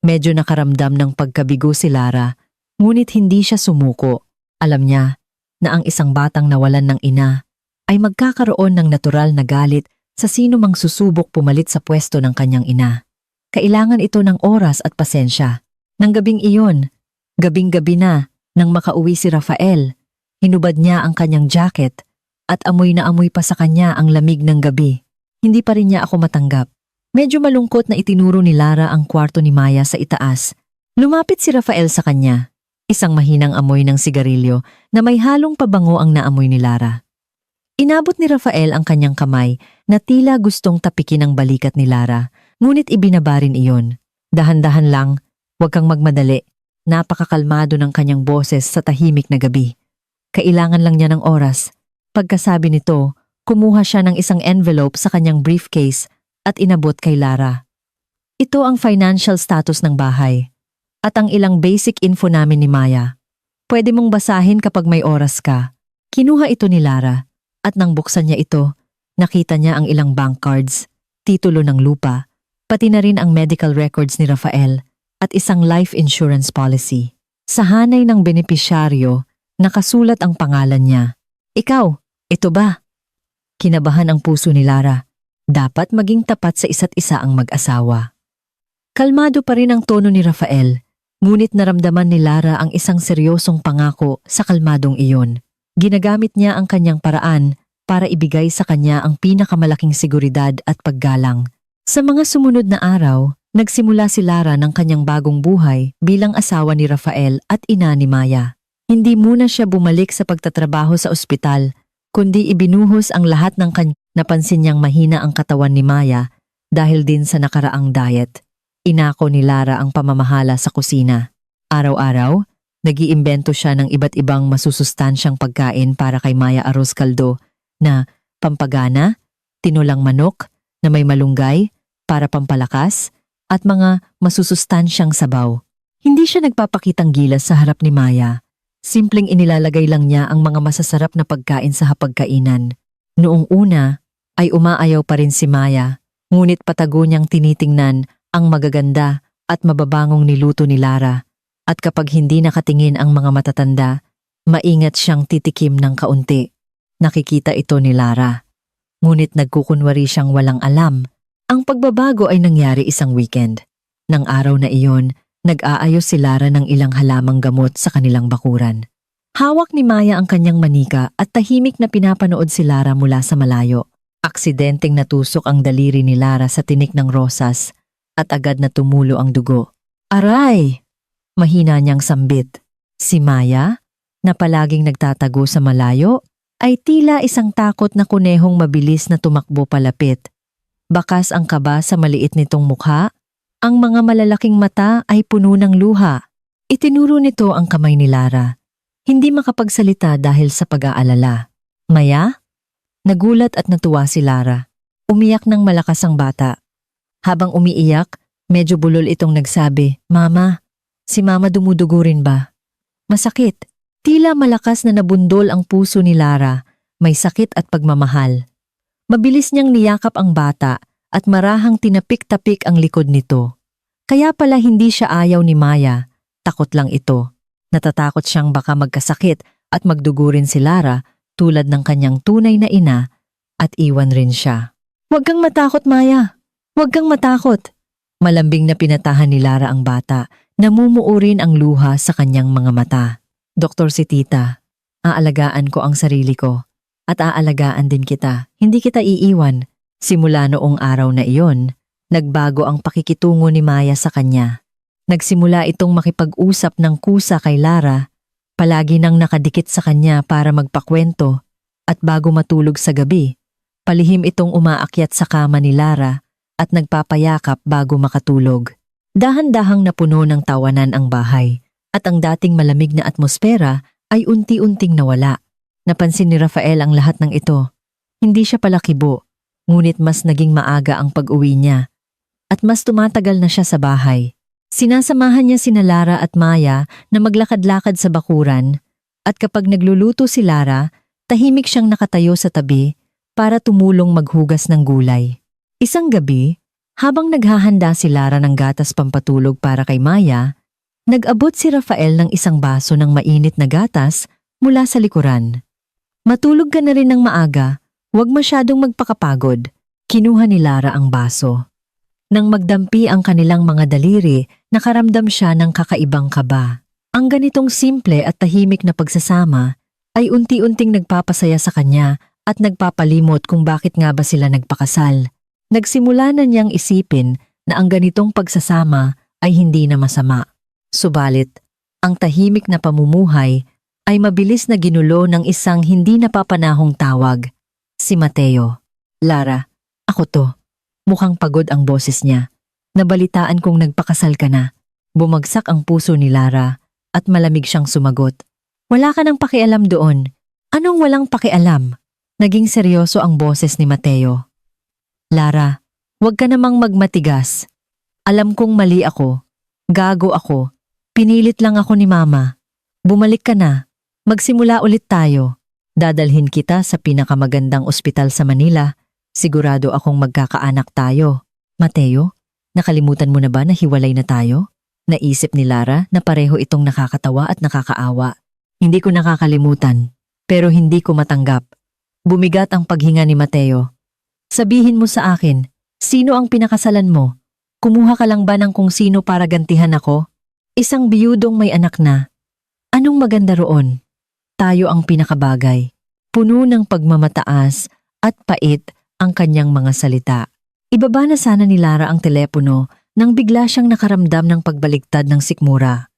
S1: Medyo nakaramdam ng pagkabigo si Lara, ngunit hindi siya sumuko. Alam niya na ang isang batang nawalan ng ina ay magkakaroon ng natural na galit sa sino mang susubok pumalit sa pwesto ng kanyang ina. Kailangan ito ng oras at pasensya. Nang gabing iyon, gabing-gabi na nang makauwi si Rafael, hinubad niya ang kanyang jacket at amoy na amoy pa sa kanya ang lamig ng gabi. Hindi pa rin niya ako matanggap. Medyo malungkot na itinuro ni Lara ang kwarto ni Maya sa itaas. Lumapit si Rafael sa kanya. Isang mahinang amoy ng sigarilyo na may halong pabango ang naamoy ni Lara. Inabot ni Rafael ang kanyang kamay na tila gustong tapikin ang balikat ni Lara, ngunit ibinaba rin iyon. "Dahan-dahan lang, huwag kang magmadali." Napakakalmado ng kanyang boses sa tahimik na gabi. Kailangan lang niya ng oras. Pagkasabi nito, kumuha siya ng isang envelope sa kanyang briefcase at inabot kay Lara. "Ito ang financial status ng bahay at ang ilang basic info namin ni Maya. Pwede mong basahin kapag may oras ka." Kinuha ito ni Lara at nang buksan niya ito, nakita niya ang ilang bank cards, titulo ng lupa, pati na rin ang medical records ni Rafael at isang life insurance policy. Sa hanay ng benepisyaryo, nakasulat ang pangalan niya. "Ikaw, ito ba?" Kinabahan ang puso ni Lara. Dapat maging tapat sa isa't isa ang mag-asawa. Kalmado pa rin ang tono ni Rafael, ngunit naramdaman ni Lara ang isang seryosong pangako sa kalmadong iyon. Ginagamit niya ang kanyang paraan para ibigay sa kanya ang pinakamalaking seguridad at paggalang. Sa mga sumunod na araw, nagsimula si Lara ng kanyang bagong buhay bilang asawa ni Rafael at ina ni Maya. Hindi muna siya bumalik sa pagtatrabaho sa ospital, kundi ibinuhos ang lahat ng kanya. Napansin niyang mahina ang katawan ni Maya dahil din sa nakaraang diet. Inako ni Lara ang pamamahala sa kusina. Araw-araw, nag-iimbento siya ng iba't ibang masusustansyang pagkain para kay Maya Arroz Caldo na pampagana, tinulang manok na may malunggay para pampalakas, at mga masusustansyang sabaw. Hindi siya nagpapakitang gilas sa harap ni Maya. Simpleng inilalagay lang niya ang mga masasarap na pagkain sa hapagkainan. Noong una ay umaayaw pa rin si Maya, ngunit patago niyang tinitingnan ang magaganda at mababangong niluto ni Lara. At kapag hindi nakatingin ang mga matatanda, maingat siyang titikim ng kaunti. Nakikita ito ni Lara. Ngunit nagkukunwari siyang walang alam. Ang pagbabago ay nangyari isang weekend. Nang araw na iyon, nag-aayos si Lara ng ilang halamang gamot sa kanilang bakuran. Hawak ni Maya ang kanyang manika at tahimik na pinapanood si Lara mula sa malayo. Aksidenteng natusok ang daliri ni Lara sa tinik ng rosas at agad na tumulo ang dugo. Aray! Mahina niyang sambit. Si Maya, na palaging nagtatago sa malayo, ay tila isang takot na kunehong mabilis na tumakbo palapit. Bakas ang kaba sa maliit nitong mukha, ang mga malalaking mata ay puno ng luha. Itinuro nito ang kamay ni Lara. Hindi makapagsalita dahil sa pag-aalala. Maya? Nagulat at natuwa si Lara. Umiyak ng malakas ang bata. Habang umiiyak, medyo bulol itong nagsabi, Mama, si Mama dumudugo rin ba? Masakit. Tila malakas na nabundol ang puso ni Lara. May sakit at pagmamahal. Mabilis niyang niyakap ang bata at marahang tinapik-tapik ang likod nito. Kaya pala hindi siya ayaw ni Maya. Takot lang ito. Natatakot siyang baka magkasakit at magdugo rin si Lara tulad ng kanyang tunay na ina at iwan rin siya. Huwag kang matakot, Maya. Huwag kang matakot. Malambing na pinatahan ni Lara ang bata. Namumuo rin ang luha sa kanyang mga mata. Doktor si Tita, aalagaan ko ang sarili ko at aalagaan din kita. Hindi kita iiwan. Simula noong araw na iyon, nagbago ang pakikitungo ni Maya sa kanya. Nagsimula itong makipag-usap ng kusa kay Lara, palagi nang nakadikit sa kanya para magpakwento at bago matulog sa gabi, palihim itong umaakyat sa kama ni Lara at nagpapayakap bago makatulog. Dahan-dahang napuno ng tawanan ang bahay at ang dating malamig na atmosfera ay unti-unting nawala. Napansin ni Rafael ang lahat ng ito. Hindi siya pala kibo, ngunit mas naging maaga ang pag-uwi niya at mas tumatagal na siya sa bahay. Sinasamahan niya sina Lara at Maya na maglakad-lakad sa bakuran at kapag nagluluto si Lara, tahimik siyang nakatayo sa tabi para tumulong maghugas ng gulay. Isang gabi, habang naghahanda si Lara ng gatas pampatulog para kay Maya, nag-abot si Rafael ng isang baso ng mainit na gatas mula sa likuran. Matulog ka na rin ng maaga, huwag masyadong magpakapagod. Kinuha ni Lara ang baso. Nang magdampi ang kanilang mga daliri, nakaramdam siya ng kakaibang kaba. Ang ganitong simple at tahimik na pagsasama ay unti-unting nagpapasaya sa kanya at nagpapalimot kung bakit nga ba sila nagpakasal. Nagsimula na niyang isipin na ang ganitong pagsasama ay hindi na masama. Subalit, ang tahimik na pamumuhay ay mabilis na ginulo ng isang hindi napapanahong tawag, si Mateo. Lara, ako to. Mukhang pagod ang boses niya. Nabalitaan kong nagpakasal ka na. Bumagsak ang puso ni Lara at malamig siyang sumagot. Wala ka nang pakialam doon. Anong walang pakialam? Naging seryoso ang boses ni Mateo. Lara, huwag ka namang magmatigas. Alam kong mali ako. Gago ako. Pinilit lang ako ni Mama. Bumalik ka na. Magsimula ulit tayo. Dadalhin kita sa pinakamagandang ospital sa Manila. Sigurado akong magkakaanak tayo. Mateo, nakalimutan mo na ba na hiwalay na tayo? Naisip ni Lara na pareho itong nakakatawa at nakakaawa. Hindi ko nakakalimutan, pero hindi ko matanggap. Bumigat ang paghinga ni Mateo. Sabihin mo sa akin, sino ang pinakasalan mo? Kumuha ka lang ba ng kung sino para gantihan ako? Isang biyudong may anak na. Anong maganda roon? Tayo ang pinakabagay. Puno ng pagmamataas at pait ang kanyang mga salita. Ibaba na sana ni Lara ang telepono nang bigla siyang nakaramdam ng pagbaligtad ng sikmura.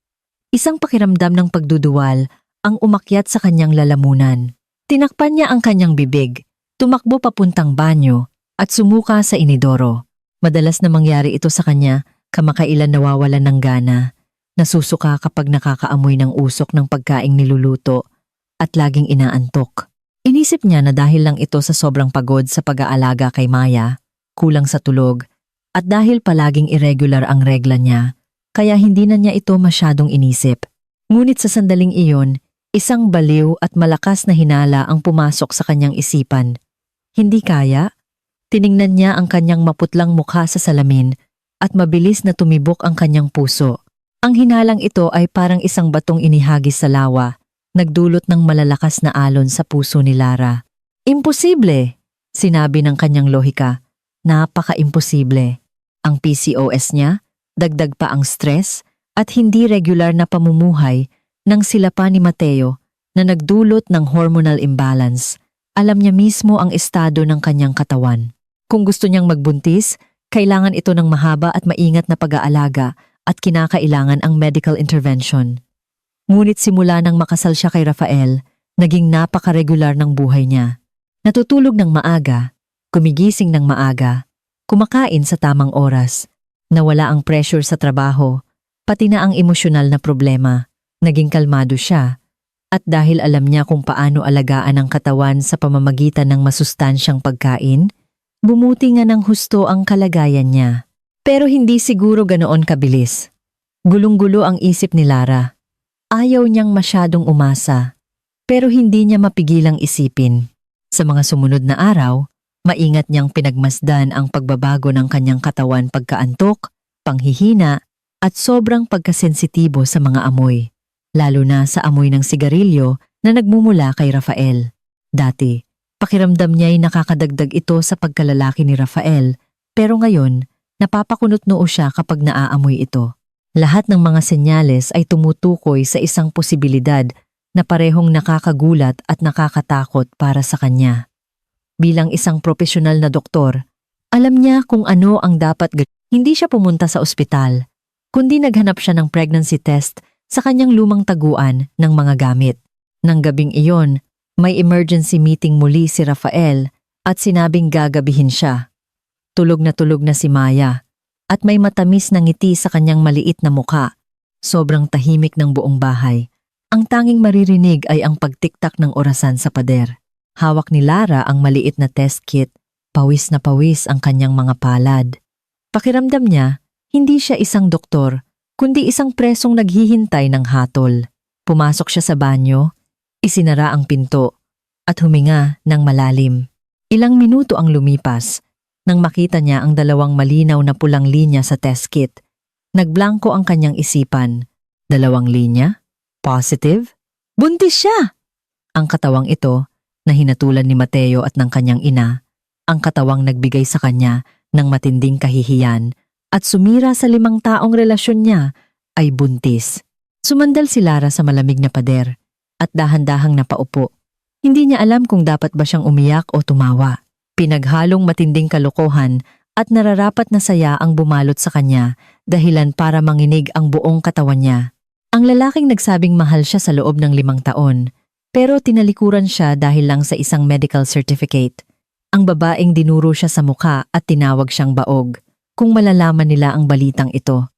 S1: Isang pakiramdam ng pagduduwal ang umakyat sa kanyang lalamunan. Tinakpan niya ang kanyang bibig. Tumakbo papuntang banyo at sumuka sa inidoro. Madalas na mangyari ito sa kanya, kamakailan nawawalan ng gana. Nasusuka kapag nakakaamoy ng usok ng pagkaing niluluto at laging inaantok. Inisip niya na dahil lang ito sa sobrang pagod sa pag-aalaga kay Maya, kulang sa tulog, at dahil palaging irregular ang regla niya, kaya hindi na niya ito masyadong inisip. Ngunit sa sandaling iyon, Isang baliw at malakas na hinala ang pumasok sa kanyang isipan. Hindi kaya? Tiningnan niya ang kanyang maputlang mukha sa salamin at mabilis na tumibok ang kanyang puso. Ang hinalang ito ay parang isang batong inihagis sa lawa, nagdulot ng malalakas na alon sa puso ni Lara. Imposible, sinabi ng kanyang lohika. Napaka-imposible. Ang PCOS niya, dagdag pa ang stress at hindi regular na pamumuhay nang sila pa ni Mateo na nagdulot ng hormonal imbalance. Alam niya mismo ang estado ng kanyang katawan. Kung gusto niyang magbuntis, kailangan ito ng mahaba at maingat na pag-aalaga at kinakailangan ang medical intervention. Ngunit simula nang makasal siya kay Rafael, naging napaka-regular ng buhay niya. Natutulog ng maaga, gumigising ng maaga, kumakain sa tamang oras, nawala ang pressure sa trabaho, pati na ang emosyonal na problema. Naging kalmado siya, at dahil alam niya kung paano alagaan ang katawan sa pamamagitan ng masustansyang pagkain, bumuti nga ng husto ang kalagayan niya. Pero hindi siguro ganoon kabilis. Gulong-gulo ang isip ni Lara. Ayaw niyang masyadong umasa, pero hindi niya mapigilang isipin. Sa mga sumunod na araw, maingat niyang pinagmasdan ang pagbabago ng kanyang katawan pagkaantok, panghihina, at sobrang pagkasensitibo sa mga amoy. Lalo na sa amoy ng sigarilyo na nagmumula kay Rafael. Dati, pakiramdam niya ay nakakadagdag ito sa pagkalalaki ni Rafael, pero ngayon, napapakunot noo siya kapag naaamoy ito. Lahat ng mga senyales ay tumutukoy sa isang posibilidad na parehong nakakagulat at nakakatakot para sa kanya. Bilang isang profesional na doktor, alam niya kung ano ang dapat gawin. Hindi siya pumunta sa ospital, kundi naghanap siya ng pregnancy test sa kanyang lumang taguan ng mga gamit. Nang gabing iyon, may emergency meeting muli si Rafael at sinabing gagabihin siya. Tulog na si Maya at may matamis na ngiti sa kanyang maliit na muka. Sobrang tahimik ng buong bahay. Ang tanging maririnig ay ang pagtiktak ng orasan sa pader. Hawak ni Lara ang maliit na test kit. Pawis na pawis ang kanyang mga palad. Pakiramdam niya, hindi siya isang doktor, kundi isang presong naghihintay ng hatol. Pumasok siya sa banyo, isinara ang pinto, at huminga ng malalim. Ilang minuto ang lumipas, nang makita niya ang dalawang malinaw na pulang linya sa test kit. Nagblanko ang kanyang isipan. 2 linya? Positive? Buntis siya! Ang katawang ito, na hinatulan ni Mateo at ng kanyang ina, ang katawang nagbigay sa kanya ng matinding kahihiyan, at sumira sa 5 taong relasyon niya ay buntis. Sumandal si Lara sa malamig na pader at dahan-dahang napaupo. Hindi niya alam kung dapat ba siyang umiyak o tumawa. Pinaghalong matinding kalokohan at nararapat na saya ang bumalot sa kanya dahilan para manginig ang buong katawan niya. Ang lalaking nagsabing mahal siya sa loob ng 5 taon, pero tinalikuran siya dahil lang sa isang medical certificate. Ang babaeng dinuro siya sa mukha at tinawag siyang baog. Kung malalaman nila ang balitang ito,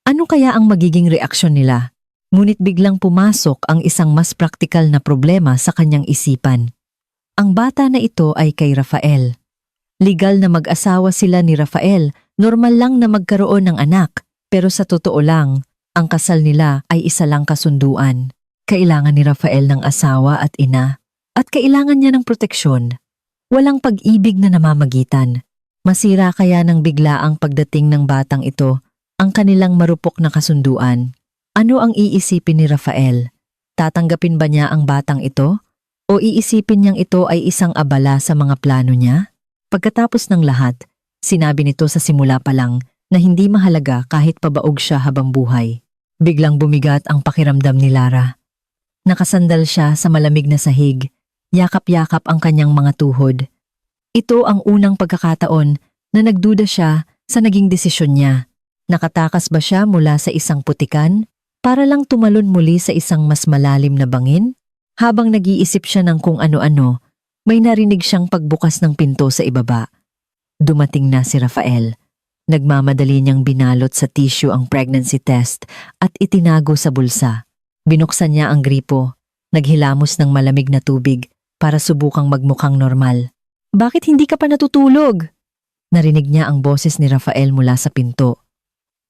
S1: ano kaya ang magiging reaksyon nila? Ngunit biglang pumasok ang isang mas praktikal na problema sa kanyang isipan. Ang bata na ito ay kay Rafael. Legal na mag-asawa sila ni Rafael, normal lang na magkaroon ng anak, pero sa totoo lang, ang kasal nila ay isa lang kasunduan. Kailangan ni Rafael ng asawa at ina, at kailangan niya ng proteksyon. Walang pag-ibig na namamagitan. Masira kaya ng bigla ang pagdating ng batang ito, ang kanilang marupok na kasunduan. Ano ang iisipin ni Rafael? Tatanggapin ba niya ang batang ito? O iisipin niyang ito ay isang abala sa mga plano niya? Pagkatapos ng lahat, sinabi nito sa simula pa lang na hindi mahalaga kahit pabaog siya habang buhay. Biglang bumigat ang pakiramdam ni Lara. Nakasandal siya sa malamig na sahig, yakap-yakap ang kanyang mga tuhod. Ito ang unang pagkakataon na nagduda siya sa naging desisyon niya. Nakatakas ba siya mula sa isang putikan para lang tumalon muli sa isang mas malalim na bangin? Habang nag-iisip siya ng kung ano-ano, may narinig siyang pagbukas ng pinto sa ibaba. Dumating na si Rafael. Nagmamadali niyang binalot sa tissue ang pregnancy test at itinago sa bulsa. Binuksan niya ang gripo, naghilamos ng malamig na tubig para subukang magmukhang normal. Bakit hindi ka pa natutulog? Narinig niya ang boses ni Rafael mula sa pinto.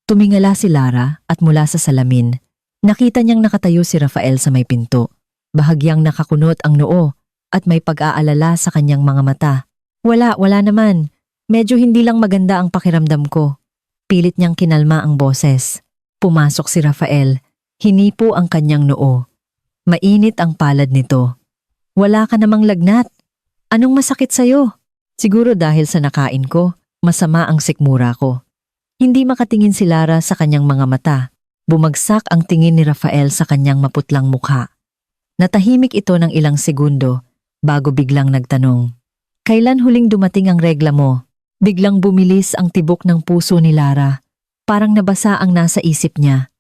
S1: Tumingala si Lara at mula sa salamin, nakita niyang nakatayo si Rafael sa may pinto. Bahagyang nakakunot ang noo at may pag-aalala sa kanyang mga mata. Wala naman. Medyo hindi lang maganda ang pakiramdam ko. Pilit niyang kinalma ang boses. Pumasok si Rafael. Hinipo ang kanyang noo. Mainit ang palad nito. Wala ka namang lagnat. Anong masakit sa'yo? Siguro dahil sa nakain ko, masama ang sikmura ko. Hindi makatingin si Lara sa kanyang mga mata. Bumagsak ang tingin ni Rafael sa kanyang maputlang mukha. Natahimik ito ng ilang segundo bago biglang nagtanong. Kailan huling dumating ang regla mo? Biglang bumilis ang tibok ng puso ni Lara. Parang nabasa ang nasa isip niya.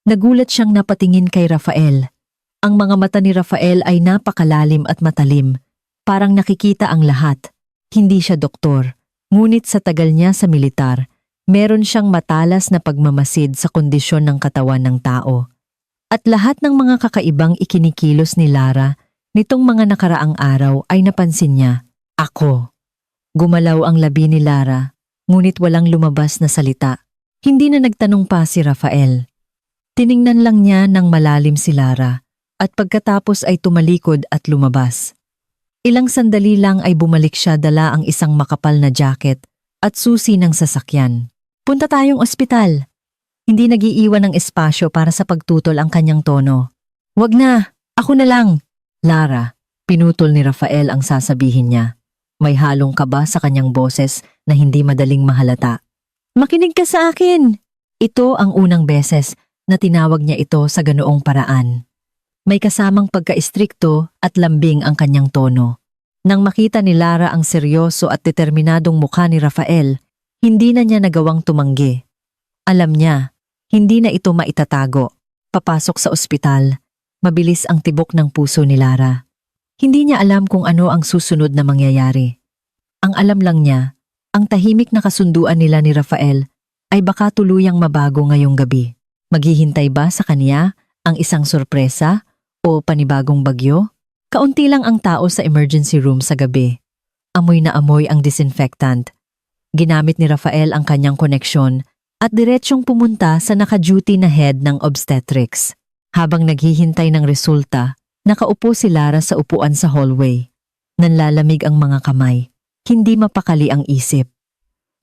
S1: Nagulat siyang napatingin kay Rafael. Ang mga mata ni Rafael ay napakalalim at matalim. Parang nakikita ang lahat. Hindi siya doktor. Ngunit sa tagal niya sa militar, meron siyang matalas na pagmamasid sa kondisyon ng katawan ng tao. At lahat ng mga kakaibang ikinikilos ni Lara nitong mga nakaraang araw ay napansin niya. Ako. Gumalaw ang labi ni Lara, ngunit walang lumabas na salita. Hindi na nagtanong pa si Rafael. Tiningnan lang niya ng malalim si Lara at pagkatapos ay tumalikod at lumabas. Ilang sandali lang ay bumalik siya dala ang isang makapal na jacket at susi ng sasakyan. Punta tayong ospital. Hindi nagiiwan ng espasyo para sa pagtutol ang kanyang tono. Wag na, ako na lang. Lara, pinutol ni Rafael ang sasabihin niya. May halong kaba sa kanyang boses na hindi madaling mahalata. Makinig ka sa akin! Ito ang unang beses na tinawag niya ito sa ganoong paraan. May kasamang pagka-istrikto at lambing ang kanyang tono. Nang makita ni Lara ang seryoso at determinadong mukha ni Rafael, hindi na niya nagawang tumanggi. Alam niya, hindi na ito maitatago. Papasok sa ospital, mabilis ang tibok ng puso ni Lara. Hindi niya alam kung ano ang susunod na mangyayari. Ang alam lang niya, ang tahimik na kasunduan nila ni Rafael ay baka tuluyang mabago ngayong gabi. Maghihintay ba sa kanya ang isang sorpresa o panibagong bagyo? Kaunti lang ang tao sa emergency room sa gabi. Amoy na amoy ang disinfectant. Ginamit ni Rafael ang kanyang koneksyon at diretsyong pumunta sa naka-duty na head ng obstetrics. Habang naghihintay ng resulta, nakaupo si Lara sa upuan sa hallway. Nanlalamig ang mga kamay. Hindi mapakali ang isip.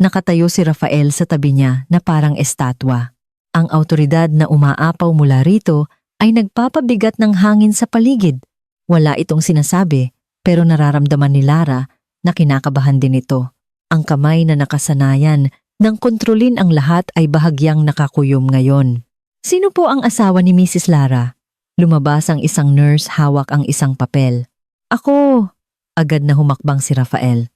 S1: Nakatayo si Rafael sa tabi niya na parang estatwa. Ang awtoridad na umaapaw mula rito ay nagpapabigat ng hangin sa paligid. Wala itong sinasabi, pero nararamdaman ni Lara na kinakabahan din ito. Ang kamay na nakasanayan nang kontrolin ang lahat ay bahagyang nakakuyom ngayon. Sino po ang asawa ni Mrs. Lara? Lumabas ang isang nurse hawak ang isang papel. Ako! Agad na humakbang si Rafael.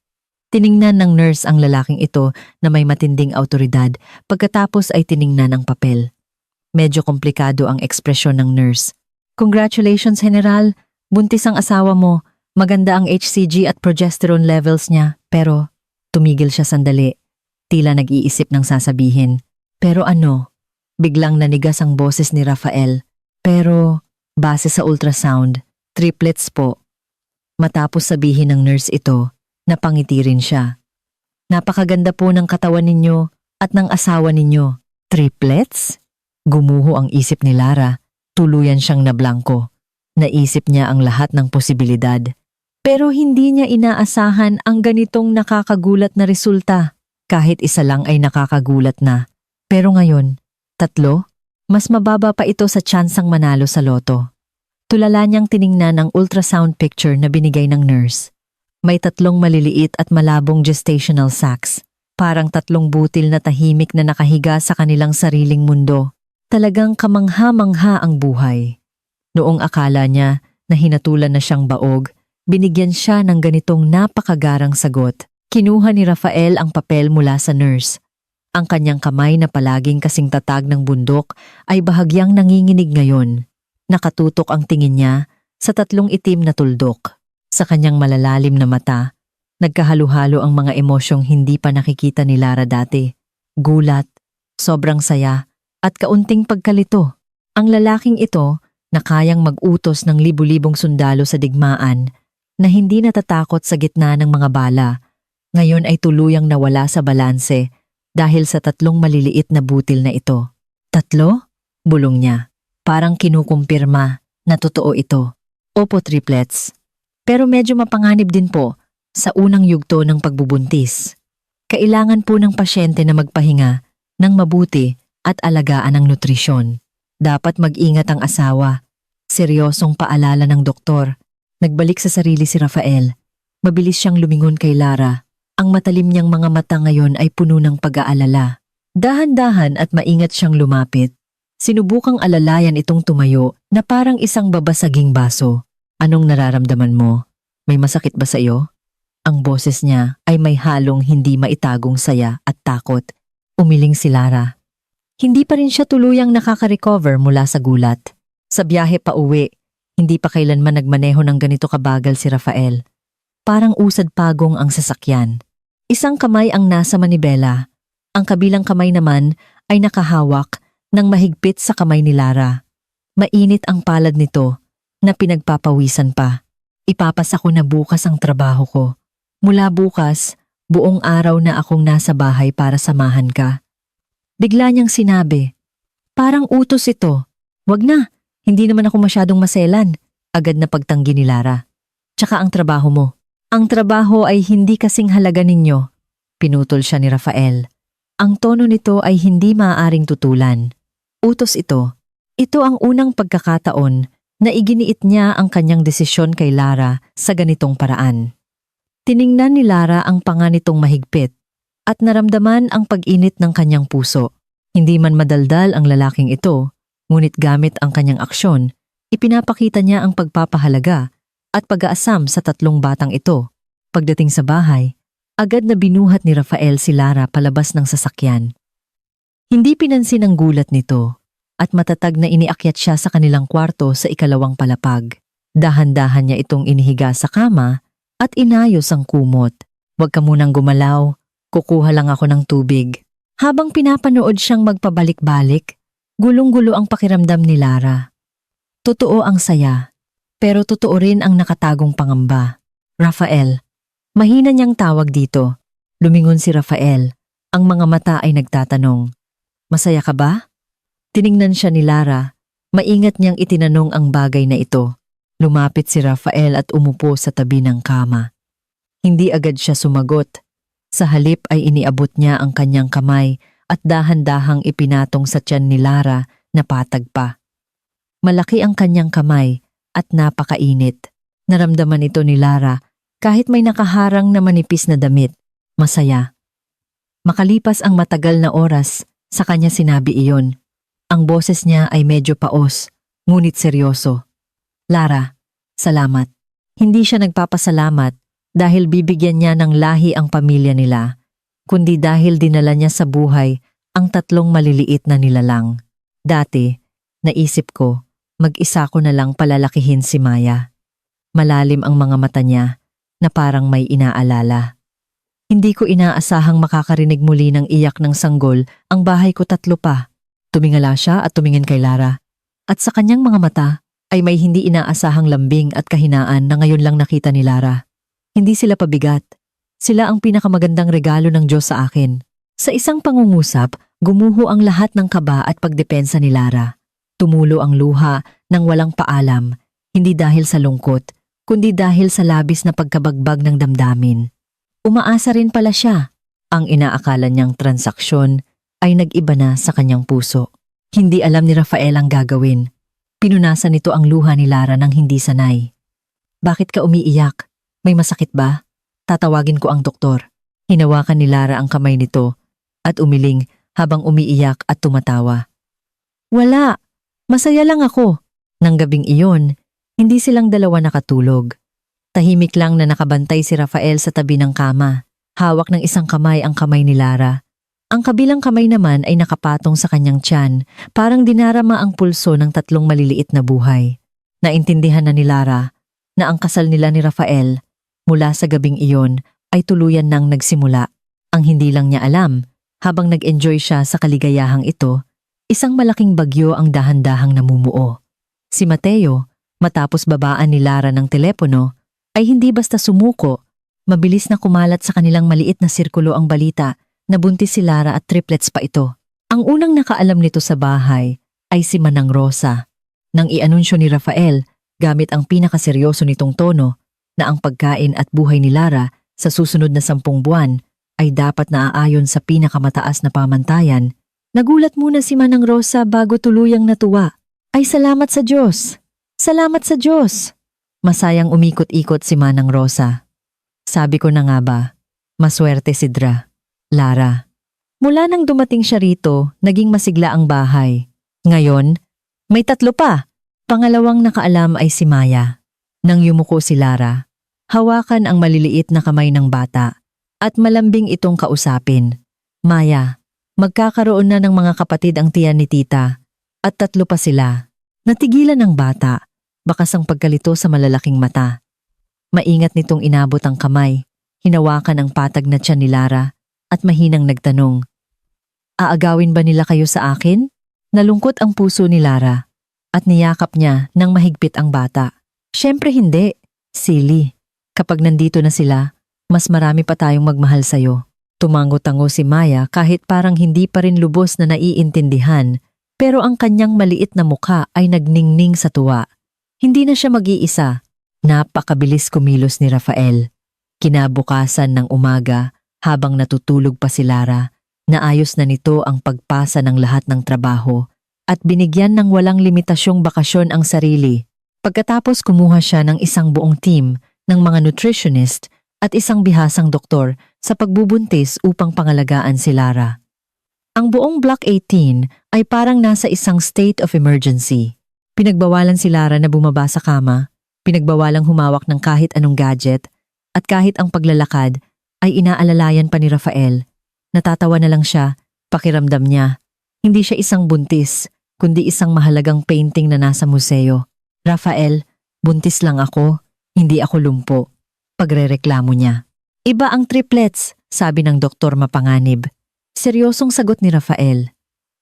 S1: Tiningnan ng nurse ang lalaking ito na may matinding awtoridad pagkatapos ay tiningnan ang papel. Medyo komplikado ang ekspresyon ng nurse. Congratulations, General. Buntis ang asawa mo. Maganda ang HCG at progesterone levels niya. Pero tumigil siya sandali. Tila nag-iisip ng sasabihin. Pero ano? Biglang nanigas ang boses ni Rafael. Pero base sa ultrasound, triplets po. Matapos sabihin ng nurse ito, napangiti rin siya. Napakaganda po ng katawan ninyo at ng asawa ninyo. Triplets? Gumuho ang isip ni Lara. Tuluyan siyang nablangko. Naisip niya ang lahat ng posibilidad. Pero hindi niya inaasahan ang ganitong nakakagulat na resulta. Kahit isa lang ay nakakagulat na. Pero ngayon, 3? Mas mababa pa ito sa tsansang manalo sa loto. Tulala niyang tiningnan ang ultrasound picture na binigay ng nurse. May 3 maliliit at malabong gestational sacs. Parang 3 butil na tahimik na nakahiga sa kanilang sariling mundo. Talagang kamangha-mangha ang buhay. Noong akala niya na hinatulan na siyang baog, binigyan siya ng ganitong napakagarang sagot. Kinuha ni Rafael ang papel mula sa nurse. Ang kanyang kamay na palaging kasing tatag ng bundok ay bahagyang nanginginig ngayon. Nakatutok ang tingin niya sa 3 itim na tuldok. Sa kanyang malalalim na mata, nagkahalo-halo ang mga emosyong hindi pa nakikita ni Lara dati. Gulat, sobrang saya, at kaunting pagkalito. Ang lalaking ito na kayang mag-utos ng libu-libong sundalo sa digmaan na hindi natatakot sa gitna ng mga bala, ngayon ay tuluyang nawala sa balanse dahil sa 3 maliliit na butil na ito. 3? Bulong niya. Parang kinukumpirma na totoo ito. Opo, triplets. Pero medyo mapanganib din po sa unang yugto ng pagbubuntis. Kailangan po ng pasyente na magpahinga ng mabuti at alagaan ang nutrisyon. Dapat mag-ingat ang asawa. Seryosong paalala ng doktor. Nagbalik sa sarili si Rafael. Mabilis siyang lumingon kay Lara. Ang matalim niyang mga mata ngayon ay puno ng pag-aalala. Dahan-dahan at maingat siyang lumapit. Sinubukang alalayan itong tumayo na parang isang babasaging baso. Anong nararamdaman mo? May masakit ba sa iyo? Ang boses niya ay may halong hindi maitagong saya at takot. Umiling si Lara. Hindi pa rin siya tuluyang nakaka-recover mula sa gulat. Sa biyahe pa uwi, hindi pa kailanman nagmaneho ng ganito kabagal si Rafael. Parang usad pagong ang sasakyan. Isang kamay ang nasa manibela. Ang kabilang kamay naman ay nakahawak ng mahigpit sa kamay ni Lara. Mainit ang palad nito na pinagpapawisan pa. Ipapasa ko na bukas ang trabaho ko. Mula bukas, buong araw na akong nasa bahay para samahan ka. Bigla niyang sinabi, parang utos ito. Wag na, hindi naman ako masyadong maselan. Agad na pagtanggi ni Lara. Tsaka ang trabaho mo. Ang trabaho ay hindi kasing halaga ninyo. Pinutol siya ni Rafael. Ang tono nito ay hindi maaaring tutulan. Utos ito. Ito ang unang pagkakataon na iginiit niya ang kanyang desisyon kay Lara sa ganitong paraan. Tiningnan ni Lara ang panga nitong mahigpit at naramdaman ang pag-init ng kanyang puso. Hindi man madaldal ang lalaking ito, ngunit gamit ang kanyang aksyon, ipinapakita niya ang pagpapahalaga at pag-aasam sa tatlong batang ito. Pagdating sa bahay, agad na binuhat ni Rafael si Lara palabas ng sasakyan. Hindi pinansin ang gulat nito at matatag na iniakyat siya sa kanilang kwarto sa ikalawang palapag. Dahan-dahan niya itong inihiga sa kama at inayos ang kumot. Huwag ka munang gumalaw, kukuha lang ako ng tubig. Habang pinapanood siyang magpabalik-balik, gulong-gulo ang pakiramdam ni Lara. Totoo ang saya, pero totoo rin ang nakatagong pangamba. Rafael, mahina niyang tawag dito. Lumingon si Rafael. Ang mga mata ay nagtatanong, masaya ka ba? Tiningnan siya ni Lara. Maingat niyang itinanong ang bagay na ito. Lumapit si Rafael at umupo sa tabi ng kama. Hindi agad siya sumagot. Sa halip ay iniabot niya ang kanyang kamay at dahan-dahang ipinatong sa tiyan ni Lara na patag pa. Malaki ang kanyang kamay at napakainit. Naramdaman ito ni Lara kahit may nakaharang na manipis na damit. Masaya. Makalipas ang matagal na oras, sa kanya sinabi iyon. Ang boses niya ay medyo paos, ngunit seryoso. Lara, salamat. Hindi siya nagpapasalamat dahil bibigyan niya ng lahi ang pamilya nila, kundi dahil dinala niya sa buhay ang tatlong maliliit na nilalang. Dati, naisip ko, mag-isa ko na lang palalakihin si Maya. Malalim ang mga mata niya na parang may inaalala. Hindi ko inaasahang makakarinig muli ng iyak ng sanggol ang bahay ko, tatlo pa. Tumingala siya at tumingin kay Lara. At sa kanyang mga mata ay may hindi inaasahang lambing at kahinaan na ngayon lang nakita ni Lara. Hindi sila pabigat. Sila ang pinakamagandang regalo ng Diyos sa akin. Sa isang pangungusap, gumuho ang lahat ng kaba at pagdepensa ni Lara. Tumulo ang luha ng walang paalam, hindi dahil sa lungkot, kundi dahil sa labis na pagkabagbag ng damdamin. Umaasa rin pala siya. Ang inaakala niyang transaksyon ay nag-iba na sa kanyang puso. Hindi alam ni Rafael ang gagawin. Pinunasan nito ang luha ni Lara nang hindi sanay. Bakit ka umiiyak? May masakit ba? Tatawagin ko ang doktor. Hinawakan ni Lara ang kamay nito at umiling habang umiiyak at tumatawa. Wala, masaya lang ako. Nang gabing iyon, hindi silang dalawa nakatulog. Tahimik lang na nakabantay si Rafael sa tabi ng kama. Hawak ng isang kamay ang kamay ni Lara. Ang kabilang kamay naman ay nakapatong sa kanyang tiyan, parang dinarama ang pulso ng tatlong maliliit na buhay. Naintindihan na ni Lara na ang kasal nila ni Rafael mula sa gabing iyon ay tuluyan nang nagsimula. Ang hindi lang niya alam, habang nag-enjoy siya sa kaligayahang ito, isang malaking bagyo ang dahan-dahang namumuo. Si Mateo, matapos babaan ni Lara ng telepono, ay hindi basta sumuko. Mabilis na kumalat sa kanilang maliit na sirkulo ang balita na buntis si Lara at triplets pa ito. Ang unang nakaalam nito sa bahay ay si Manang Rosa. Nang i-anunsyo ni Rafael gamit ang pinakaseryoso nitong tono na ang pagkain at buhay ni Lara sa susunod na 10 buwan ay dapat naaayon sa pinakamataas na pamantayan. Nagulat muna si Manang Rosa bago tuluyang natuwa. Ay salamat sa Diyos! Salamat sa Diyos! Masayang umikot-ikot si Manang Rosa. Sabi ko na nga ba, maswerte si Lara. Mula nang dumating siya rito, naging masigla ang bahay. Ngayon, may 3 pa. Pangalawang nakaalam ay si Maya. Nang yumuko si Lara, hawakan ang maliliit na kamay ng bata at malambing itong kausapin. Maya, magkakaroon na ng mga kapatid ang tiyan ni tita at 3 pa sila. Natigilan ng bata, bakas ang pagkalito sa malalaking mata. Maingat nitong inabot ang kamay, hinawakan ang patag na tiyan ni Lara at mahinang nagtanong, "Aagawin ba nila kayo sa akin?" Nalungkot ang puso ni Lara at niyakap niya nang mahigpit ang bata. "Siyempre hindi, silly. Kapag nandito na sila, mas marami pa tayong magmahal sa'yo." Tumango-tango si Maya kahit parang hindi pa rin lubos na naiintindihan, pero ang kanyang maliit na mukha ay nagningning sa tuwa. Hindi na siya mag-iisa. Napakabilis kumilos ni Rafael. Kinabukasan ng umaga, habang natutulog pa si Lara, naayos na nito ang pagpasa ng lahat ng trabaho at binigyan ng walang limitasyong bakasyon ang sarili. Pagkatapos kumuha siya ng isang buong team ng mga nutritionist at isang bihasang doktor sa pagbubuntis upang pangalagaan si Lara. Ang buong Block 18 ay parang nasa isang state of emergency. Pinagbawalan si Lara na bumaba sa kama, pinagbawalang humawak ng kahit anong gadget, at kahit ang paglalakad ay inaalalayan pa ni Rafael. Natatawa na lang siya, pakiramdam niya. Hindi siya isang buntis, kundi isang mahalagang painting na nasa museo. "Rafael, buntis lang ako, hindi ako lumpo." Pagrereklamo niya. "Iba ang triplets," sabi ng doktor mapanganib. Seryosong sagot ni Rafael.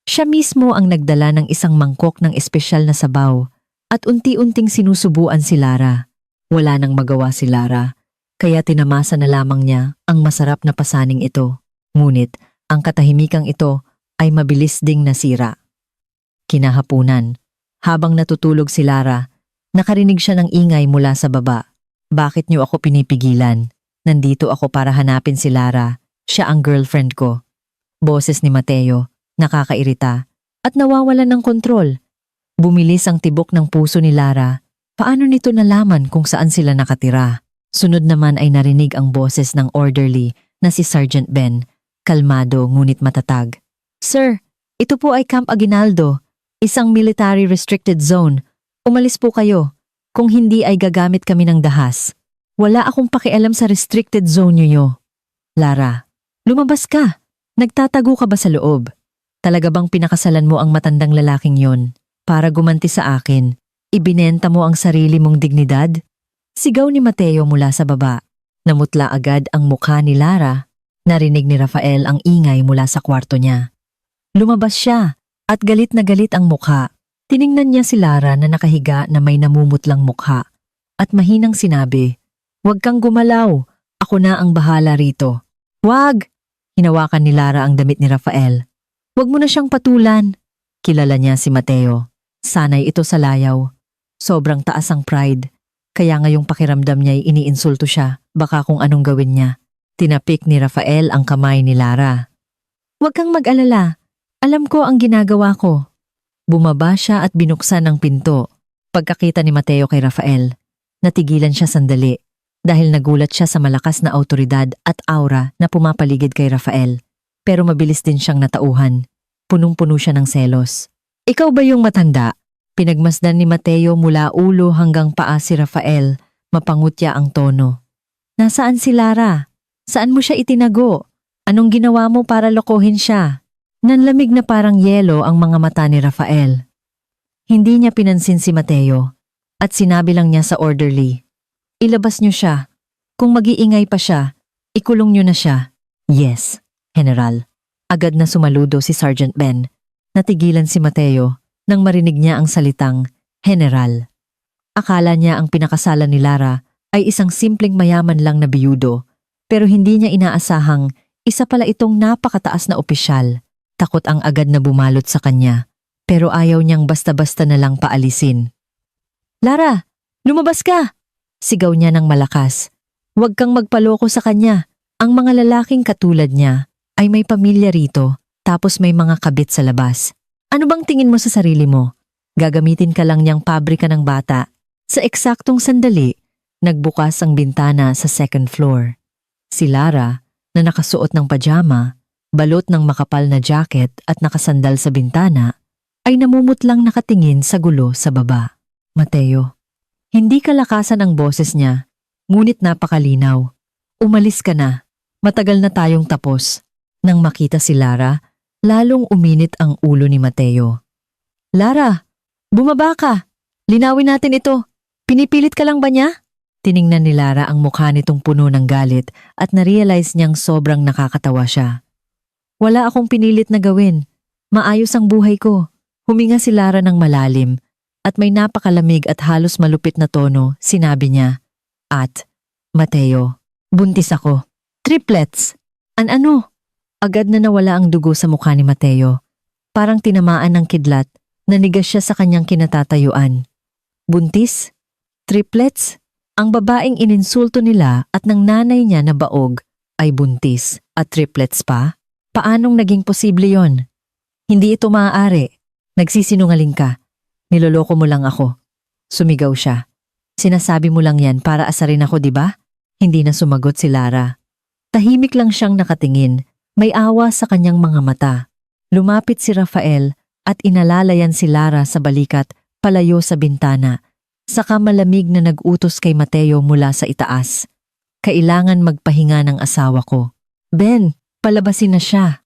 S1: Siya mismo ang nagdala ng isang mangkok ng espesyal na sabaw at unti-unting sinusubuan si Lara. Wala nang magawa si Lara, kaya tinamasa na lamang niya ang masarap na pasaning ito. Ngunit ang katahimikang ito ay mabilis ding nasira. Kinahapunan, habang natutulog si Lara, nakarinig siya ng ingay mula sa baba. "Bakit niyo ako pinipigilan? Nandito ako para hanapin si Lara. Siya ang girlfriend ko." Boses ni Mateo, nakakairita at nawawalan ng kontrol. Bumilis ang tibok ng puso ni Lara. Paano nito nalaman kung saan sila nakatira? Sunod naman ay narinig ang boses ng orderly na si Sergeant Ben, kalmado ngunit matatag. "Sir, ito po ay Camp Aguinaldo, isang military restricted zone. Umalis po kayo. Kung hindi ay gagamit kami ng dahas. Wala akong pakialam sa restricted zone niyo." "Lara, lumabas ka. Nagtatago ka ba sa loob? Talaga bang pinakasalan mo ang matandang lalaking yon para gumanti sa akin? Ibinenta mo ang sarili mong dignidad?" Sigaw ni Mateo mula sa baba. Namutla agad ang mukha ni Lara. Narinig ni Rafael ang ingay mula sa kwarto niya. Lumabas siya at galit na galit ang mukha. Tiningnan niya si Lara na nakahiga na may namumutlang mukha at mahinang sinabi, "Huwag kang gumalaw, ako na ang bahala rito." "Wag!" Hinawakan ni Lara ang damit ni Rafael. "Huwag mo na siyang patulan." Kilala niya si Mateo. Sanay ito sa layaw. Sobrang taas ang pride, kaya ngayong pakiramdam niya ay iniinsulto siya, baka kung anong gawin niya. Tinapik ni Rafael ang kamay ni Lara. "Huwag kang mag-alala, alam ko ang ginagawa ko." Bumaba siya at binuksan ang pinto. Pagkakita ni Mateo kay Rafael, natigilan siya sandali dahil nagulat siya sa malakas na awtoridad at aura na pumapaligid kay Rafael. Pero mabilis din siyang natauhan. Punong-puno siya ng selos. "Ikaw ba yung matanda?" Pinagmasdan ni Mateo mula ulo hanggang paa si Rafael. Mapangutya ang tono. "Nasaan si Lara? Saan mo siya itinago? Anong ginawa mo para lokohin siya?" Nanlamig na parang yelo ang mga mata ni Rafael. Hindi niya pinansin si Mateo at sinabi lang niya sa orderly, "Ilabas niyo siya. Kung mag-iingay pa siya, ikulong niyo na siya." "Yes, General." Agad na sumaludo si Sergeant Ben. Natigilan si Mateo nang marinig niya ang salitang General. Akala niya ang pinakasalan ni Lara ay isang simpleng mayaman lang na biyudo, pero hindi niya inaasahang isa pala itong napakataas na opisyal. Takot ang agad na bumalot sa kanya, pero ayaw niyang basta-basta na lang paalisin. "Lara, Lumabas ka! Sigaw niya ng malakas. Huwag kang magpaloko sa kanya. Ang mga lalaking katulad niya ay may pamilya rito, tapos may mga kabit sa labas. Ano bang tingin mo sa sarili mo? Gagamitin ka lang niyang pabrika ng bata. Sa eksaktong sandali, nagbukas ang bintana sa second floor. Si Lara, na nakasuot ng pajama, balot ng makapal na jacket at nakasandal sa bintana, ay namumutlang nakatingin sa gulo sa baba. Mateo, hindi kalakasan ang boses niya, ngunit napakalinaw. Umalis ka na. Matagal na tayong tapos. Nang makita si Lara, lalong uminit ang ulo ni Mateo. Lara, bumaba ka. Linawin natin ito. Pinipilit ka lang ba niya? Tiningnan ni Lara ang mukha nitong puno ng galit at narealize niyang sobrang nakakatawa siya. Wala akong pinilit na gawin. Maayos ang buhay ko. Huminga si Lara ng malalim at may napakalamig at halos malupit na tono, sinabi niya. At, Mateo, buntis ako. Triplets. Ano? Agad na nawala ang dugo sa mukha ni Mateo. Parang tinamaan ng kidlat, nanigas siya sa kanyang kinatatayuan. Buntis? Triplets? Ang babaeng ininsulto nila at ng nanay niya na baog ay buntis at triplets pa? Paanong naging posible yon? Hindi ito maaari. Nagsisinungaling ka. Niloloko mo lang ako. Sumigaw siya. Sinasabi mo lang yan para asarin ako, di ba? Hindi na sumagot si Lara. Tahimik lang siyang nakatingin. May awa sa kanyang mga mata. Lumapit si Rafael at inalalayan si Lara sa balikat palayo sa bintana. Saka malamig na nag-utos kay Mateo mula sa itaas. Kailangan magpahinga ng asawa ko. Ben, palabasin na siya.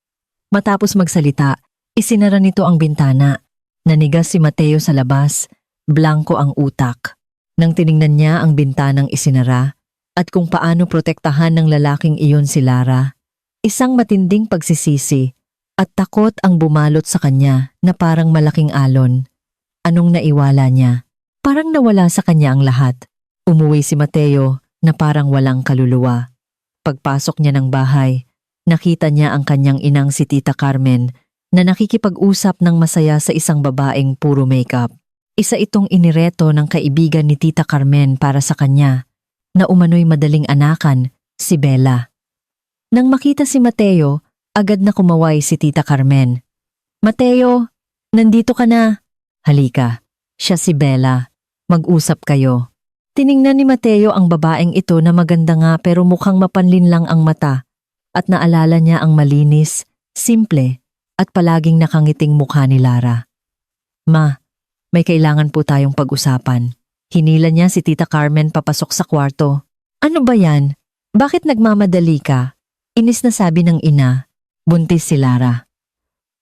S1: Matapos magsalita, isinara nito ang bintana. Nanigas si Mateo sa labas, blanko ang utak. Nang tiningnan niya ang bintanang isinara at kung paano protektahan ng lalaking iyon si Lara, isang matinding pagsisisi at takot ang bumalot sa kanya na parang malaking alon. Anong naiwala niya? Parang nawala sa kanya ang lahat. Umuwi si Mateo na parang walang kaluluwa. Pagpasok niya ng bahay, nakita niya ang kanyang inang si Tita Carmen na nakikipag-usap ng masaya sa isang babaeng puro makeup. Isa itong inireto ng kaibigan ni Tita Carmen para sa kanya, na umano'y madaling anakan, si Bella. Nang makita si Mateo, agad na kumaway si Tita Carmen. Mateo, nandito ka na. Halika, siya si Bella. Mag-usap kayo. Tiningnan ni Mateo ang babaeng ito na maganda nga pero mukhang mapanlin lang ang mata at naalala niya ang malinis, simple at palaging nakangiting mukha ni Lara. Ma, may kailangan po tayong pag-usapan. Hinila niya si Tita Carmen papasok sa kwarto. Ano ba yan? Bakit nagmamadali ka? Inis na sabi ng ina. Buntis si Lara.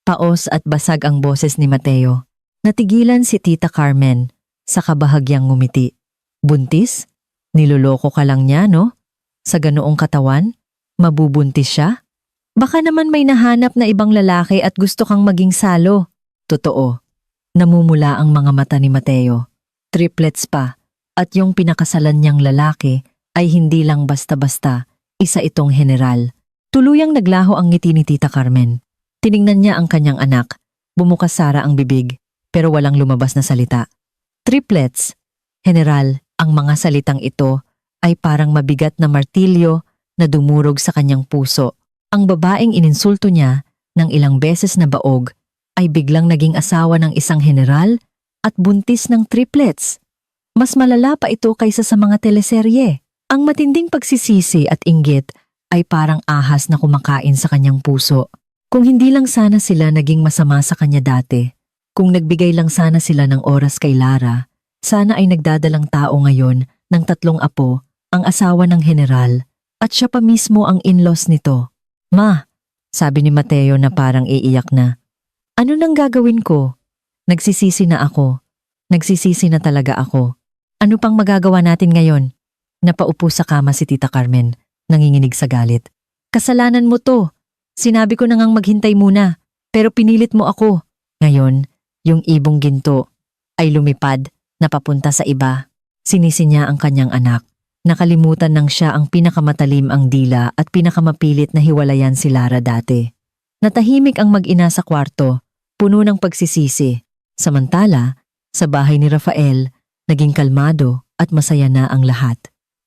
S1: Paos at basag ang boses ni Mateo. Natigilan si Tita Carmen sa kabahagyang ngumiti. Buntis? Niloloko ka lang niya, no? Sa ganoong katawan? Mabubuntis siya? Baka naman may nahanap na ibang lalaki at gusto kang maging salo. Totoo. Namumula ang mga mata ni Mateo. Triplets pa. At yung pinakasalan niyang lalaki ay hindi lang basta-basta. Isa itong general. Tuluyang naglaho ang ngiti ni Tita Carmen. Tiningnan niya ang kanyang anak. Bumukas sara ang bibig, pero walang lumabas na salita. Triplets. General, ang mga salitang ito ay parang mabigat na martilyo na dumurog sa kanyang puso. Ang babaeng ininsulto niya ng ilang beses na baog ay biglang naging asawa ng isang general at buntis ng triplets. Mas malala pa ito kaysa sa mga teleserye. Ang matinding pagsisisi at inggit ay parang ahas na kumakain sa kanyang puso. Kung hindi lang sana sila naging masama sa kanya dati, kung nagbigay lang sana sila ng oras kay Lara, sana ay nagdadalang tao ngayon ng 3 apo, ang asawa ng general, at siya pa mismo ang in-laws nito. Ma, sabi ni Mateo na parang iiyak na. Ano nang gagawin ko? Nagsisisi na ako. Nagsisisi na talaga ako. Ano pang magagawa natin ngayon? Napaupo sa kama si Tita Carmen, nanginginig sa galit. Kasalanan mo to. Sinabi ko na ngang maghintay muna, pero pinilit mo ako. Ngayon, yung ibong ginto ay lumipad na papunta sa iba. Sinisi niya ang kanyang anak. Nakalimutan nang siya ang pinakamatalim ang dila at pinakamapilit na hiwalayan si Lara dati. Natahimik ang mag-ina sa kwarto, puno ng pagsisisi. Samantala, sa bahay ni Rafael, naging kalmado at masaya na ang lahat.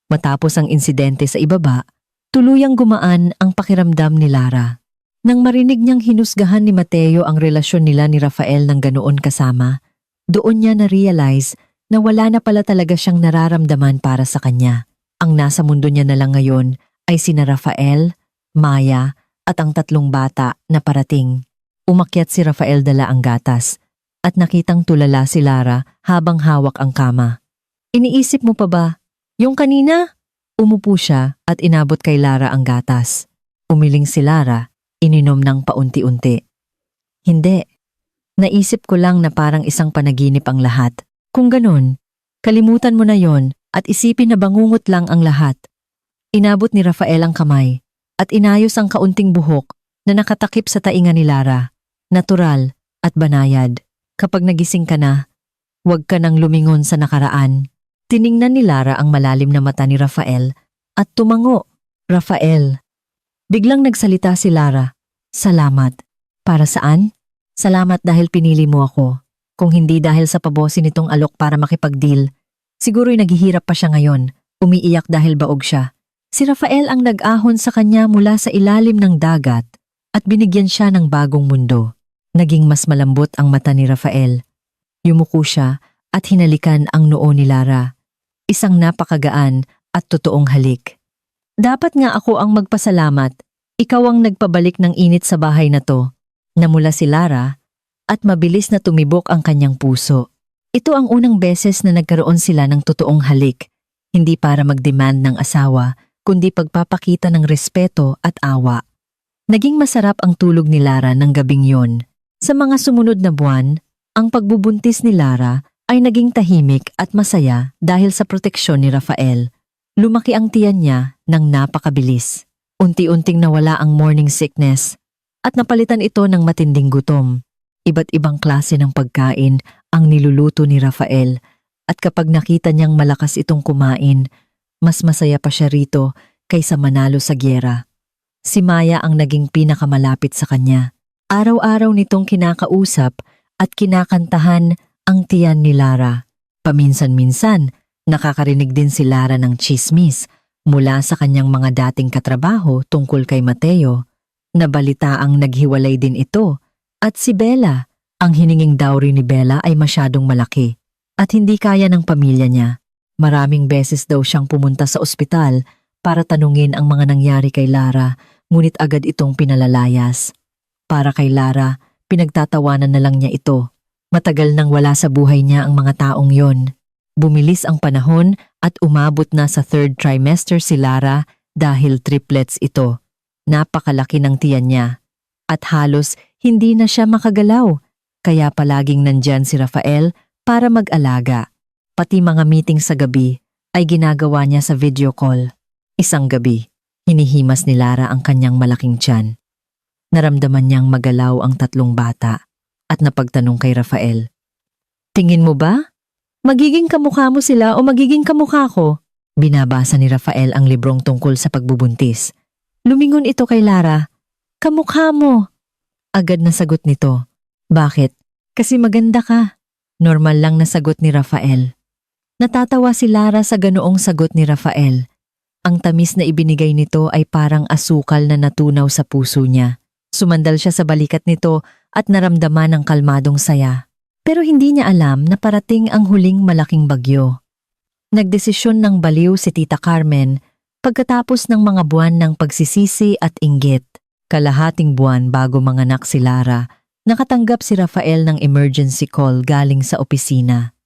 S1: Matapos ang insidente sa ibaba, tuluyang gumaan ang pakiramdam ni Lara. Nang marinig niyang hinusgahan ni Mateo ang relasyon nila ni Rafael ng ganoon kasama, doon niya na-realize na wala na pala talaga siyang nararamdaman para sa kanya. Ang nasa mundo niya na lang ngayon ay sina Rafael, Maya at ang 3 bata na parating. Umakyat si Rafael dala ang gatas at nakitang tulala si Lara habang hawak ang kama. Iniisip mo pa ba? Yung kanina? Umupo siya at inabot kay Lara ang gatas. Umiling si Lara, ininom ng paunti-unti. Hindi. Naisip ko lang na parang isang panaginip ang lahat. Kung ganun, kalimutan mo na yon at isipin na bangungot lang ang lahat. Inabot ni Rafael ang kamay at inayos ang kaunting buhok na nakatakip sa tainga ni Lara. Natural at banayad. Kapag nagising ka na, huwag ka nang lumingon sa nakaraan. Tiningnan ni Lara ang malalim na mata ni Rafael at tumango. Rafael. Biglang nagsalita si Lara. Salamat. Para saan? Salamat dahil pinili mo ako. Kung hindi dahil sa pabosin nitong alok para makipag-deal, siguro'y naghihirap pa siya ngayon, umiiyak dahil baog siya. Si Rafael ang nag-ahon sa kanya mula sa ilalim ng dagat at binigyan siya ng bagong mundo. Naging mas malambot ang mata ni Rafael. Yumuko siya at hinalikan ang noo ni Lara. Isang napakagaan at totoong halik. Dapat nga ako ang magpasalamat. Ikaw ang nagpabalik ng init sa bahay na to. Namula si Lara at mabilis na tumibok ang kanyang puso. Ito ang unang beses na nagkaroon sila ng totoong halik. Hindi para mag-demand ng asawa, kundi pagpapakita ng respeto at awa. Naging masarap ang tulog ni Lara ng gabing yon. Sa mga sumunod na buwan, ang pagbubuntis ni Lara ay naging tahimik at masaya dahil sa proteksyon ni Rafael. Lumaki ang tiyan niya ng napakabilis. Unti-unting nawala ang morning sickness at napalitan ito ng matinding gutom. Iba't ibang klase ng pagkain ang niluluto ni Rafael at kapag nakita niyang malakas itong kumain, mas masaya pa siya rito kaysa manalo sa gyera. Si Maya ang naging pinakamalapit sa kanya. Araw-araw nitong kinakausap at kinakantahan ang tiyan ni Lara. Paminsan-minsan, nakakarinig din si Lara ng tsismis mula sa kanyang mga dating katrabaho tungkol kay Mateo. Nabalitaang naghiwalay din ito at si Bella, ang hininging dowry ni Bella ay masyadong malaki at hindi kaya ng pamilya niya. Maraming beses daw siyang pumunta sa ospital para tanungin ang mga nangyari kay Lara, ngunit agad itong pinalalayas. Para kay Lara, pinagtatawanan na lang niya ito. Matagal nang wala sa buhay niya ang mga taong yon. Bumilis ang panahon at umabot na sa 3rd trimester si Lara dahil triplets ito. Napakalaki ng tiyan niya at halos hindi na siya makagalaw. Kaya palaging nandyan si Rafael para mag-alaga. Pati mga meeting sa gabi ay ginagawa niya sa video call. Isang gabi, hinihimas ni Lara ang kanyang malaking tiyan. Naramdaman niyang magalaw ang 3 bata at napagtanong kay Rafael. Tingin mo ba? Magiging kamukha mo sila o magiging kamukha ko? Binabasa ni Rafael ang librong tungkol sa pagbubuntis. Lumingon ito kay Lara. Kamukha mo. Agad na sagot nito. Bakit? Kasi maganda ka. Normal lang na sagot ni Rafael. Natatawa si Lara sa ganoong sagot ni Rafael. Ang tamis na ibinigay nito ay parang asukal na natunaw sa puso niya. Sumandal siya sa balikat nito at naramdaman ng kalmadong saya. Pero hindi niya alam na parating ang huling malaking bagyo. Nagdesisyon ng baliw si Tita Carmen pagkatapos ng mga buwan ng pagsisisi at inggit. Kalahating buwan bago manganak si Lara, nakatanggap si Rafael ng emergency call galing sa opisina.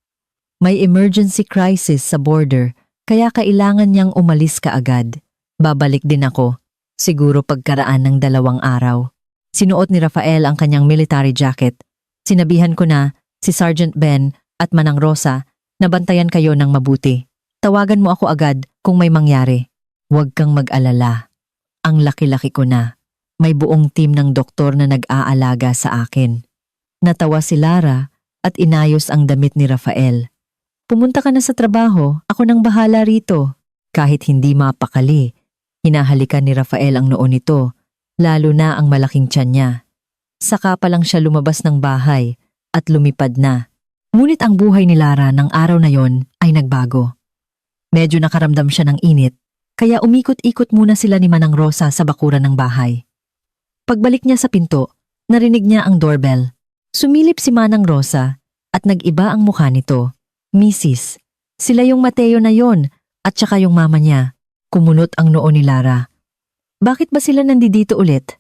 S1: May emergency crisis sa border kaya kailangan niyang umalis kaagad. Babalik din ako, siguro pagkaraan ng 2 araw. Sinuot ni Rafael ang kanyang military jacket. Sinabihan ko na si Sergeant Ben at Manang Rosa na bantayan kayo ng mabuti. Tawagan mo ako agad kung may mangyari. Huwag kang mag-alala. Ang laki-laki ko na. May buong team ng doktor na nag-aalaga sa akin. Natawa si Lara at inayos ang damit ni Rafael. Pumunta ka na sa trabaho, ako nang bahala rito. Kahit hindi mapakali, hinahalikan ni Rafael ang noo nito. Lalo na ang malaking tiyan niya. Saka pa lang siya lumabas ng bahay at lumipad na. Ngunit ang buhay ni Lara ng araw na yon ay nagbago. Medyo nakaramdam siya ng init, kaya umikot-ikot muna sila ni Manang Rosa sa bakuran ng bahay. Pagbalik niya sa pinto, narinig niya ang doorbell. Sumilip si Manang Rosa at nag-iba ang mukha nito. Mrs. Sila yung Mateo na yon at saka yung mama niya. Kumunot ang noo ni Lara. Bakit ba sila nandito ulit?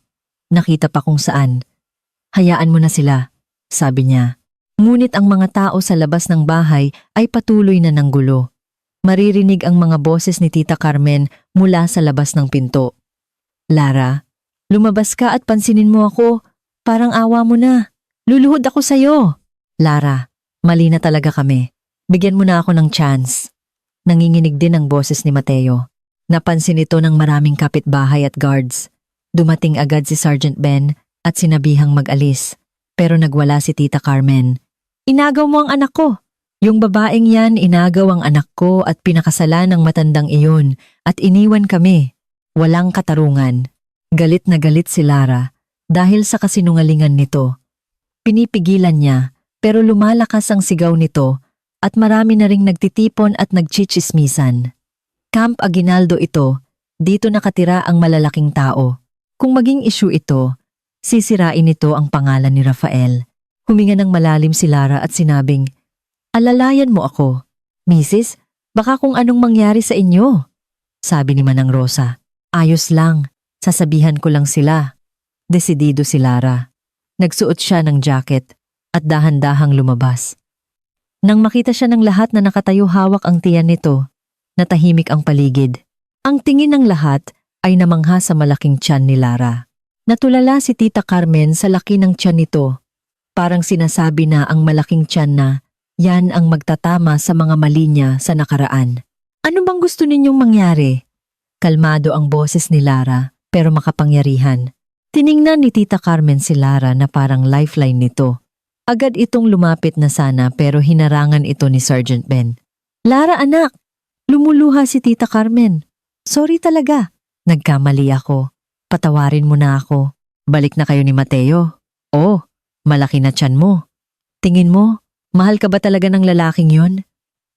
S1: Nakita pa kung saan. Hayaan mo na sila, sabi niya. Ngunit ang mga tao sa labas ng bahay ay patuloy na nanggulo. Maririnig ang mga boses ni Tita Carmen mula sa labas ng pinto. Lara, lumabas ka at pansinin mo ako. Parang awa mo na. Luluhod ako sa'yo. Lara, mali na talaga kami. Bigyan mo na ako ng chance. Nanginginig din ang boses ni Mateo. Napansin ito ng maraming kapitbahay at guards. Dumating agad si Sergeant Ben at sinabihang mag-alis. Pero nagwala si Tita Carmen. Inagaw mo ang anak ko. Yung babaeng yan inagaw ang anak ko at pinakasalan ng matandang iyon at iniwan kami. Walang katarungan. Galit na galit si Lara dahil sa kasinungalingan nito. Pinipigilan niya pero lumalakas ang sigaw nito at marami na ring nagtitipon at nagchichismisan. Camp Aguinaldo ito, dito nakatira ang malalaking tao. Kung maging issue ito, sisirain nito ang pangalan ni Rafael. Huminga ng malalim si Lara at sinabing, alalayan mo ako. Mrs., baka kung anong mangyari sa inyo. Sabi ni Manang Rosa, ayos lang, sasabihan ko lang sila. Desidido si Lara. Nagsuot siya ng jacket at dahan-dahang lumabas. Nang makita siya ng lahat na nakatayo hawak ang tiyan nito, natahimik ang paligid. Ang tingin ng lahat ay namangha sa malaking tiyan ni Lara. Natulala si Tita Carmen sa laki ng tiyan nito. Parang sinasabi na ang malaking tiyan na yan ang magtatama sa mga mali niya sa nakaraan. Ano bang gusto ninyong mangyari? Kalmado ang boses ni Lara pero makapangyarihan. Tiningnan ni Tita Carmen si Lara na parang lifeline nito. Agad itong lumapit na sana pero hinarangan ito ni Sergeant Ben. Lara anak, lumuluha si Tita Carmen. Sorry talaga. Nagkamali ako. Patawarin mo na ako. Balik na kayo ni Mateo. Oh, malaki na tiyan mo. Tingin mo, mahal ka ba talaga ng lalaking yon?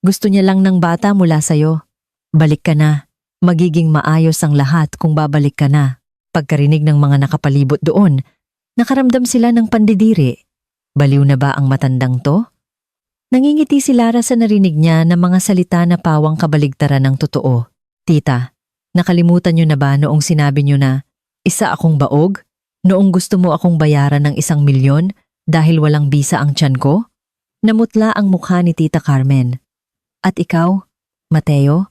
S1: Gusto niya lang ng bata mula sa'yo. Balik ka na. Magiging maayos ang lahat kung babalik ka na. Pagkarinig ng mga nakapalibot doon, nakaramdam sila ng pandidiri. Baliw na ba ang matandang to? Nangingiti si Lara sa narinig niya na mga salita na pawang kabaligtaran ng totoo. Tita, nakalimutan niyo na ba noong sinabi niyo na, isa akong baog? Noong gusto mo akong bayaran ng 1 milyon dahil walang bisa ang tiyan ko? Namutla ang mukha ni Tita Carmen. At ikaw, Mateo?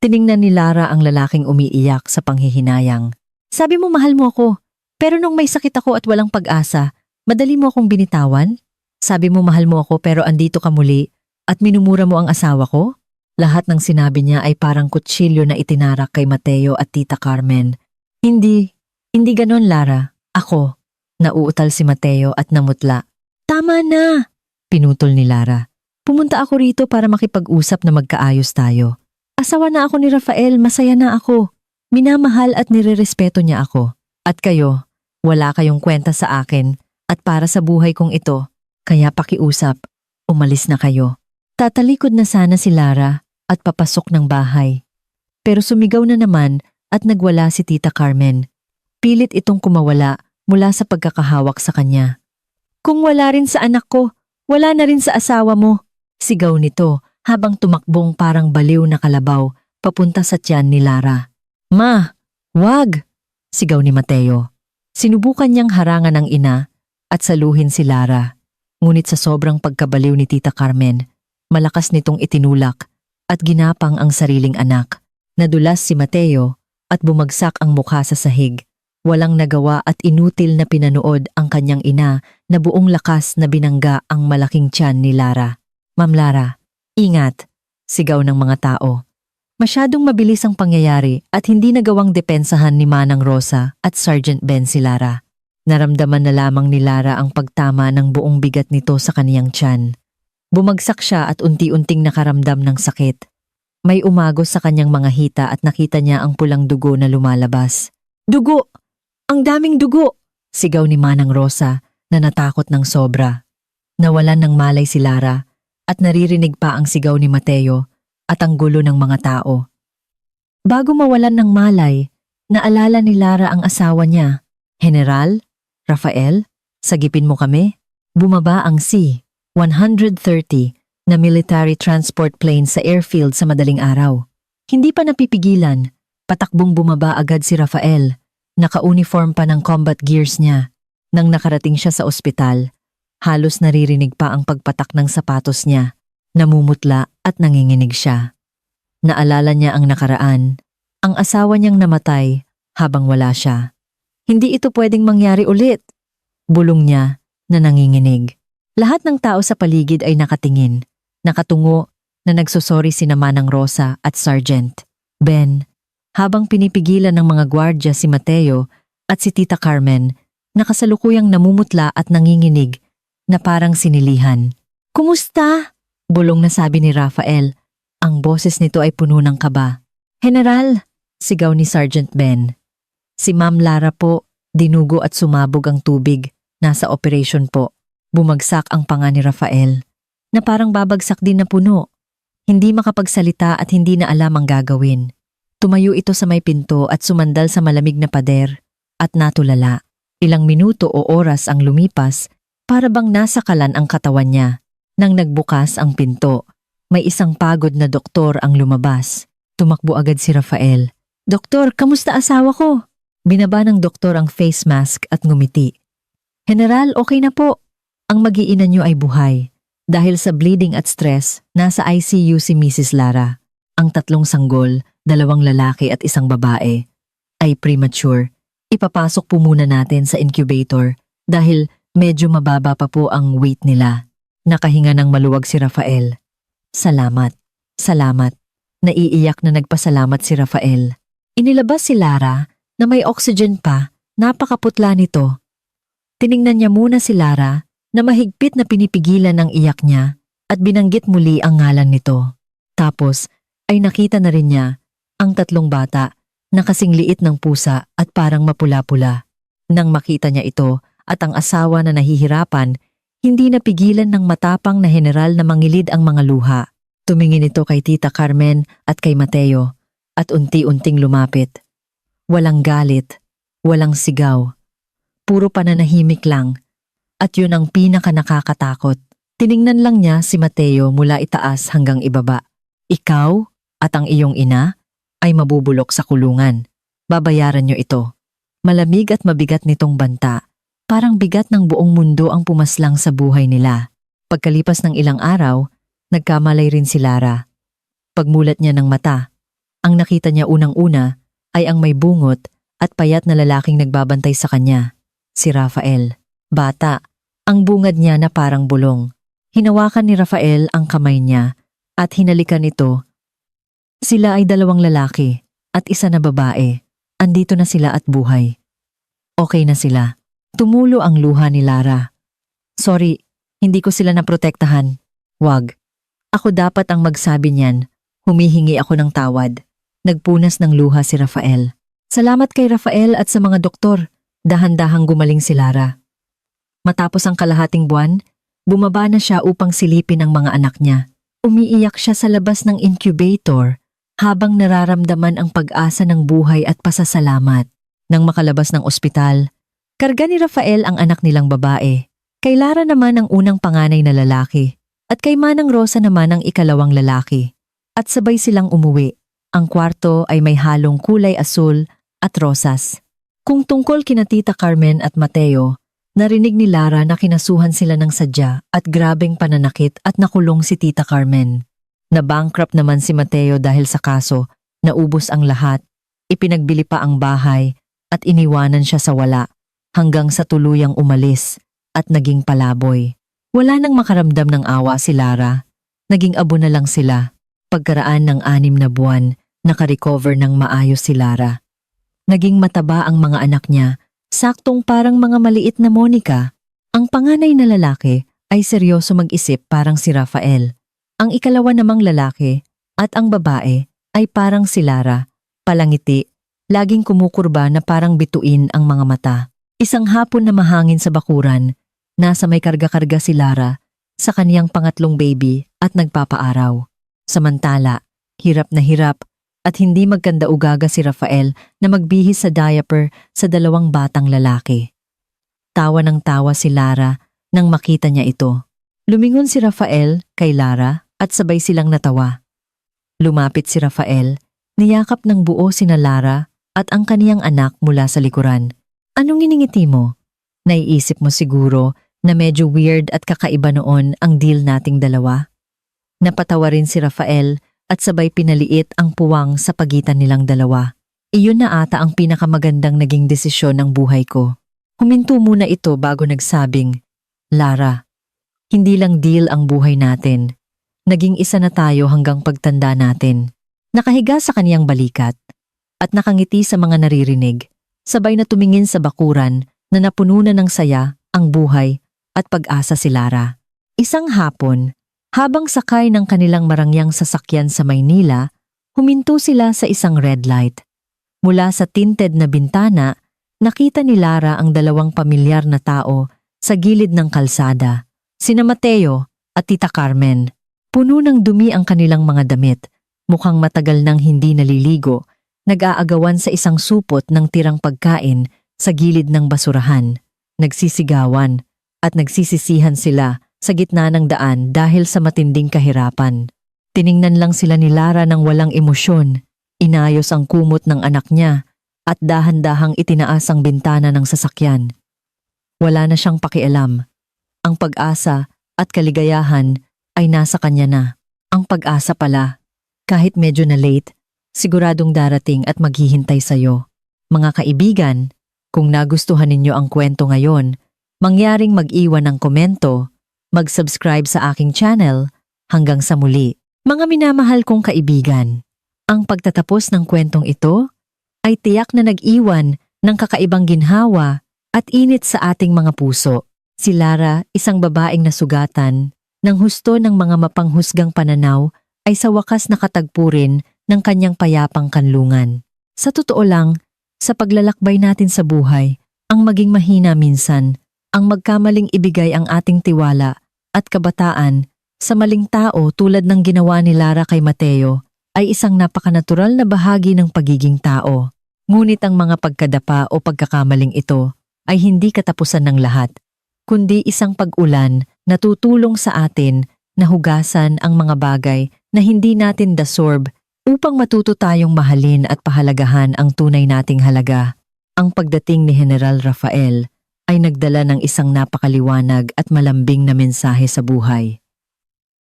S1: Tiningnan ni Lara ang lalaking umiiyak sa panghihinayang. Sabi mo mahal mo ako, pero nung may sakit ako at walang pag-asa, madali mo akong binitawan? Sabi mo mahal mo ako pero andito ka muli at minumura mo ang asawa ko? Lahat ng sinabi niya ay parang kutsilyo na itinarak kay Mateo at Tita Carmen. Hindi ganon Lara. Ako. Nauutal si Mateo at namutla. Tama na! Pinutol ni Lara. Pumunta ako rito para makipag-usap na magkaayos tayo. Asawa na ako ni Rafael, masaya na ako. Minamahal at nirerespeto niya ako. At kayo, wala kayong kwenta sa akin at para sa buhay kong ito. Kaya pakiusap, umalis na kayo. Tatalikod na sana si Lara at papasok ng bahay. Pero sumigaw na naman at nagwala si Tita Carmen. Pilit itong kumawala mula sa pagkakahawak sa kanya. Kung wala rin sa anak ko, wala na rin sa asawa mo. Sigaw nito habang tumakbong parang baliw na kalabaw papunta sa tiyan ni Lara. Ma, wag! Sigaw ni Mateo. Sinubukan niyang harangan ng ina at saluhin si Lara. Ngunit sa sobrang pagkabaliw ni Tita Carmen, malakas nitong itinulak at ginapang ang sariling anak. Nadulas si Mateo at bumagsak ang mukha sa sahig. Walang nagawa at inutil na pinanood ang kanyang ina na buong lakas na binangga ang malaking tiyan ni Lara. Ma'am Lara, ingat! Sigaw ng mga tao. Masyadong mabilis ang pangyayari at hindi nagawang depensahan ni Manang Rosa at Sergeant Ben si Lara. Naramdaman na lamang ni Lara ang pagtama ng buong bigat nito sa kaniyang tiyan. Bumagsak siya at unti-unting nakaramdam ng sakit. May umagos sa kanyang mga hita at nakita niya ang pulang dugo na lumalabas. Dugo! Ang daming dugo! Sigaw ni Manang Rosa na natakot ng sobra. Nawalan ng malay si Lara at naririnig pa ang sigaw ni Mateo at ang gulo ng mga tao. Bago mawalan ng malay, naalala ni Lara ang asawa niya. General, Rafael, sagipin mo kami? Bumaba ang C-130 na military transport plane sa airfield sa madaling araw. Hindi pa napipigilan, patakbong bumaba agad si Rafael. Naka-uniform pa ng combat gears niya. Nang nakarating siya sa ospital, halos naririnig pa ang pagpatak ng sapatos niya. Namumutla at nanginginig siya. Naalala niya ang nakaraan, ang asawa niyang namatay habang wala siya. Hindi ito pwedeng mangyari ulit. Bulong niya na nanginginig. Lahat ng tao sa paligid ay nakatingin, nakatungo na nagsusori sina Manang Rosa at Sergeant Ben. Habang pinipigilan ng mga gwardya si Mateo at si Tita Carmen, nakasalukuyang namumutla at nanginginig na parang sinilihan. "Kumusta?" bulong na sabi ni Rafael. Ang boses nito ay puno ng kaba. "General!" sigaw ni Sergeant Ben. "Si Ma'am Lara po, dinugo at sumabog ang tubig. Nasa operation po." Bumagsak ang panga ni Rafael, na parang babagsak din na puno. Hindi makapagsalita at hindi na alam ang gagawin. Tumayo ito sa may pinto at sumandal sa malamig na pader at natulala. Ilang minuto o oras ang lumipas para bang nasakalan ang katawan niya. Nang nagbukas ang pinto, may isang pagod na doktor ang lumabas. Tumakbo agad si Rafael. "Doktor, kamusta asawa ko?" Binaba ng doktor ang face mask at ngumiti. "General, okay na po. Ang mag-iina niyo ay buhay. Dahil sa bleeding at stress, nasa ICU si Mrs. Lara. Ang 3 sanggol, 2 lalaki at 1 babae, ay premature. Ipapasok po muna natin sa incubator dahil medyo mababa pa po ang weight nila." Nakahinga ng maluwag si Rafael. "Salamat, salamat." Naiiyak na nagpasalamat si Rafael. Inilabas si Lara na may oxygen pa, napakaputla nito. Tiningnan niya muna si Lara na mahigpit na pinipigilan ang iyak niya at binanggit muli ang ngalan nito. Tapos ay nakita na rin niya ang 3 bata na kasing liit ng pusa at parang mapula-pula. Nang makita niya ito at ang asawa na nahihirapan, hindi napigilan ng matapang na general na mangilid ang mga luha. Tumingin ito kay Tita Carmen at kay Mateo at unti-unting lumapit. Walang galit, walang sigaw. Puro pananahimik lang. At yun ang pinaka-nakakatakot. Tiningnan lang niya si Mateo mula itaas hanggang ibaba. "Ikaw at ang iyong ina ay mabubulok sa kulungan. Babayaran niyo ito." Malamig at mabigat nitong banta. Parang bigat ng buong mundo ang pumaslang sa buhay nila. Pagkalipas ng ilang araw, nagkamalay rin si Lara. Pagmulat niya ng mata, ang nakita niya unang-una ay ang may bungot at payat na lalaking nagbabantay sa kanya, si Rafael. Bata, ang bungad niya na parang bulong. Hinawakan ni Rafael ang kamay niya at hinalikan ito. Sila ay 2 lalaki at 1 na babae. Andito na sila at buhay. Okay na sila. Tumulo ang luha ni Lara. "Sorry, hindi ko sila naprotektahan." "Wag. Ako dapat ang magsabi niyan." Humihingi ako ng tawad. Nagpunas ng luha si Rafael. Salamat kay Rafael at sa mga doktor. Dahan-dahang gumaling si Lara. Matapos ang kalahating buwan, bumaba na siya upang silipin ang mga anak niya. Umiiyak siya sa labas ng incubator habang nararamdaman ang pag-asa ng buhay at pasasalamat. Nang makalabas ng ospital, karga ni Rafael ang anak nilang babae. Kay Lara naman ang unang panganay na lalaki at kay Manang Rosa naman ang ikalawang lalaki. At sabay silang umuwi. Ang kwarto ay may halong kulay asul at rosas. Kung tungkol kina Tita Carmen at Mateo, narinig ni Lara na kinasuhan sila ng sadya at grabeng pananakit at nakulong si Tita Carmen. Na-bankrupt naman si Mateo dahil sa kaso, naubos ang lahat, ipinagbili pa ang bahay at iniwanan siya sa wala hanggang sa tuluyang umalis at naging palaboy. Wala nang makaramdam ng awa si Lara. Naging abo na lang sila. Pagkaraan ng 6 na buwan, nakarecover ng maayos si Lara. Naging mataba ang mga anak niya, saktong parang mga maliit na Monica. Ang panganay na lalaki ay seryoso mag-isip parang si Rafael. Ang ikalawa namang lalaki at ang babae ay parang si Lara, palangiti, laging kumukurba na parang bituin ang mga mata. Isang hapon na mahangin sa bakuran, nasa may karga-karga si Lara sa kaniyang pangatlong baby at nagpapaaraw. Samantala, hirap at hindi magkanda-ugaga si Rafael na magbihis sa diaper sa dalawang batang lalaki. Tawa ng tawa si Lara nang makita niya ito. Lumingon si Rafael kay Lara at sabay silang natawa. Lumapit si Rafael, niyakap ng buo sina Lara at ang kaniyang anak mula sa likuran. Anong iningiti mo? Naiisip mo siguro na medyo weird at kakaiba noon ang deal nating dalawa? Napatawa rin si Rafael at sabay pinaliit ang puwang sa pagitan nilang dalawa. Iyon na ata ang pinakamagandang naging desisyon ng buhay ko. Huminto muna ito bago nagsabing, Lara, hindi lang deal ang buhay natin. Naging isa na tayo hanggang pagtanda natin. Nakahiga sa kaniyang balikat at nakangiti sa mga naririnig, sabay na tumingin sa bakuran na napuno na ng saya ang buhay at pag-asa si Lara. Isang hapon, habang sakay ng kanilang marangyang sasakyan sa Maynila, huminto sila sa isang red light. Mula sa tinted na bintana, nakita ni Lara ang dalawang pamilyar na tao sa gilid ng kalsada, sina Mateo at Tita Carmen. Puno ng dumi ang kanilang mga damit, mukhang matagal nang hindi naliligo, nag-aagawan sa isang supot ng tirang pagkain sa gilid ng basurahan. Nagsisigawan at nagsisisihan sila sa gitna ng daan dahil sa matinding kahirapan. Tiningnan lang sila ni Lara ng walang emosyon, inayos ang kumot ng anak niya at dahan-dahang itinaas ang bintana ng sasakyan. Wala na siyang pakialam. Ang pag-asa at kaligayahan ay nasa kanya na. Ang pag-asa pala, kahit medyo na late, siguradong darating at maghihintay sa'yo. Mga kaibigan, kung nagustuhan ninyo ang kwento ngayon, mangyaring mag-iwan ng komento, mag-subscribe sa aking channel, hanggang sa muli. Mga minamahal kong kaibigan, ang pagtatapos ng kwentong ito ay tiyak na nag-iwan ng kakaibang ginhawa at init sa ating mga puso. Si Lara, isang babaeng nasugatan, ng husto ng mga mapanghusgang pananaw ay sa wakas nakatagpo rin ng kanyang payapang kanlungan. Sa totoo lang, sa paglalakbay natin sa buhay, ang maging mahina minsan, ang magkamaling ibigay ang ating tiwala at kabataan sa maling tao tulad ng ginawa ni Lara kay Mateo ay isang napakanatural na bahagi ng pagiging tao. Ngunit ang mga pagkadapa o pagkakamaling ito ay hindi katapusan ng lahat, kundi isang pag-ulan na tutulong sa atin na hugasan ang mga bagay na hindi natin deserve upang matuto tayong mahalin at pahalagahan ang tunay nating halaga. Ang pagdating ni General Rafael ay nagdala ng isang napakaliwanag at malambing na mensahe sa buhay.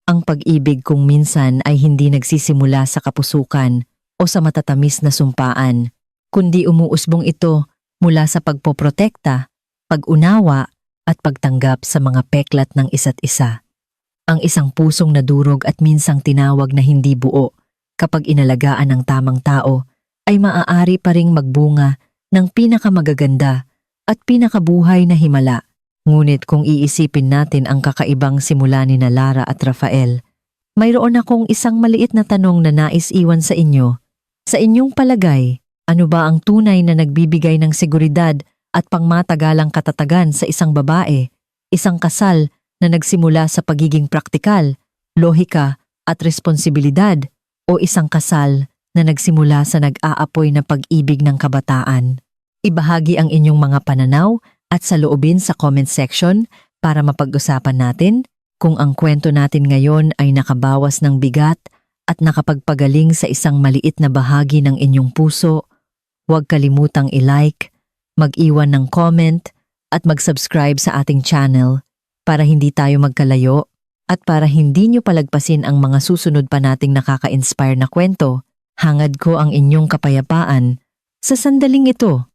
S1: Ang pag-ibig kung minsan ay hindi nagsisimula sa kapusukan o sa matatamis na sumpaan, kundi umuusbong ito mula sa pagpoprotekta, pag-unawa, at pagtanggap sa mga peklat ng isa't isa. Ang isang pusong nadurog at minsang tinawag na hindi buo kapag inalagaan ng tamang tao ay maaari pa ring magbunga ng pinakamagaganda at pinakabuhay na himala. Ngunit kung iisipin natin ang kakaibang simula ni Lara at Rafael, mayroon akong isang maliit na tanong na nais iwan sa inyo. Sa inyong palagay, ano ba ang tunay na nagbibigay ng seguridad at pangmatagalang katatagan sa isang babae, isang kasal na nagsimula sa pagiging praktikal, lohika at responsibilidad, o isang kasal na nagsimula sa nag-aapoy na pag-ibig ng kabataan? Ibahagi ang inyong mga pananaw at saloobin sa comment section para mapag-usapan natin kung ang kwento natin ngayon ay nakabawas ng bigat at nakapagpagaling sa isang maliit na bahagi ng inyong puso. Huwag kalimutang i-like, mag-iwan ng comment at mag-subscribe sa ating channel para hindi tayo magkalayo at para hindi nyo palagpasin ang mga susunod pa nating nakaka-inspire na kwento. Hangad ko ang inyong kapayapaan sa sandaling ito.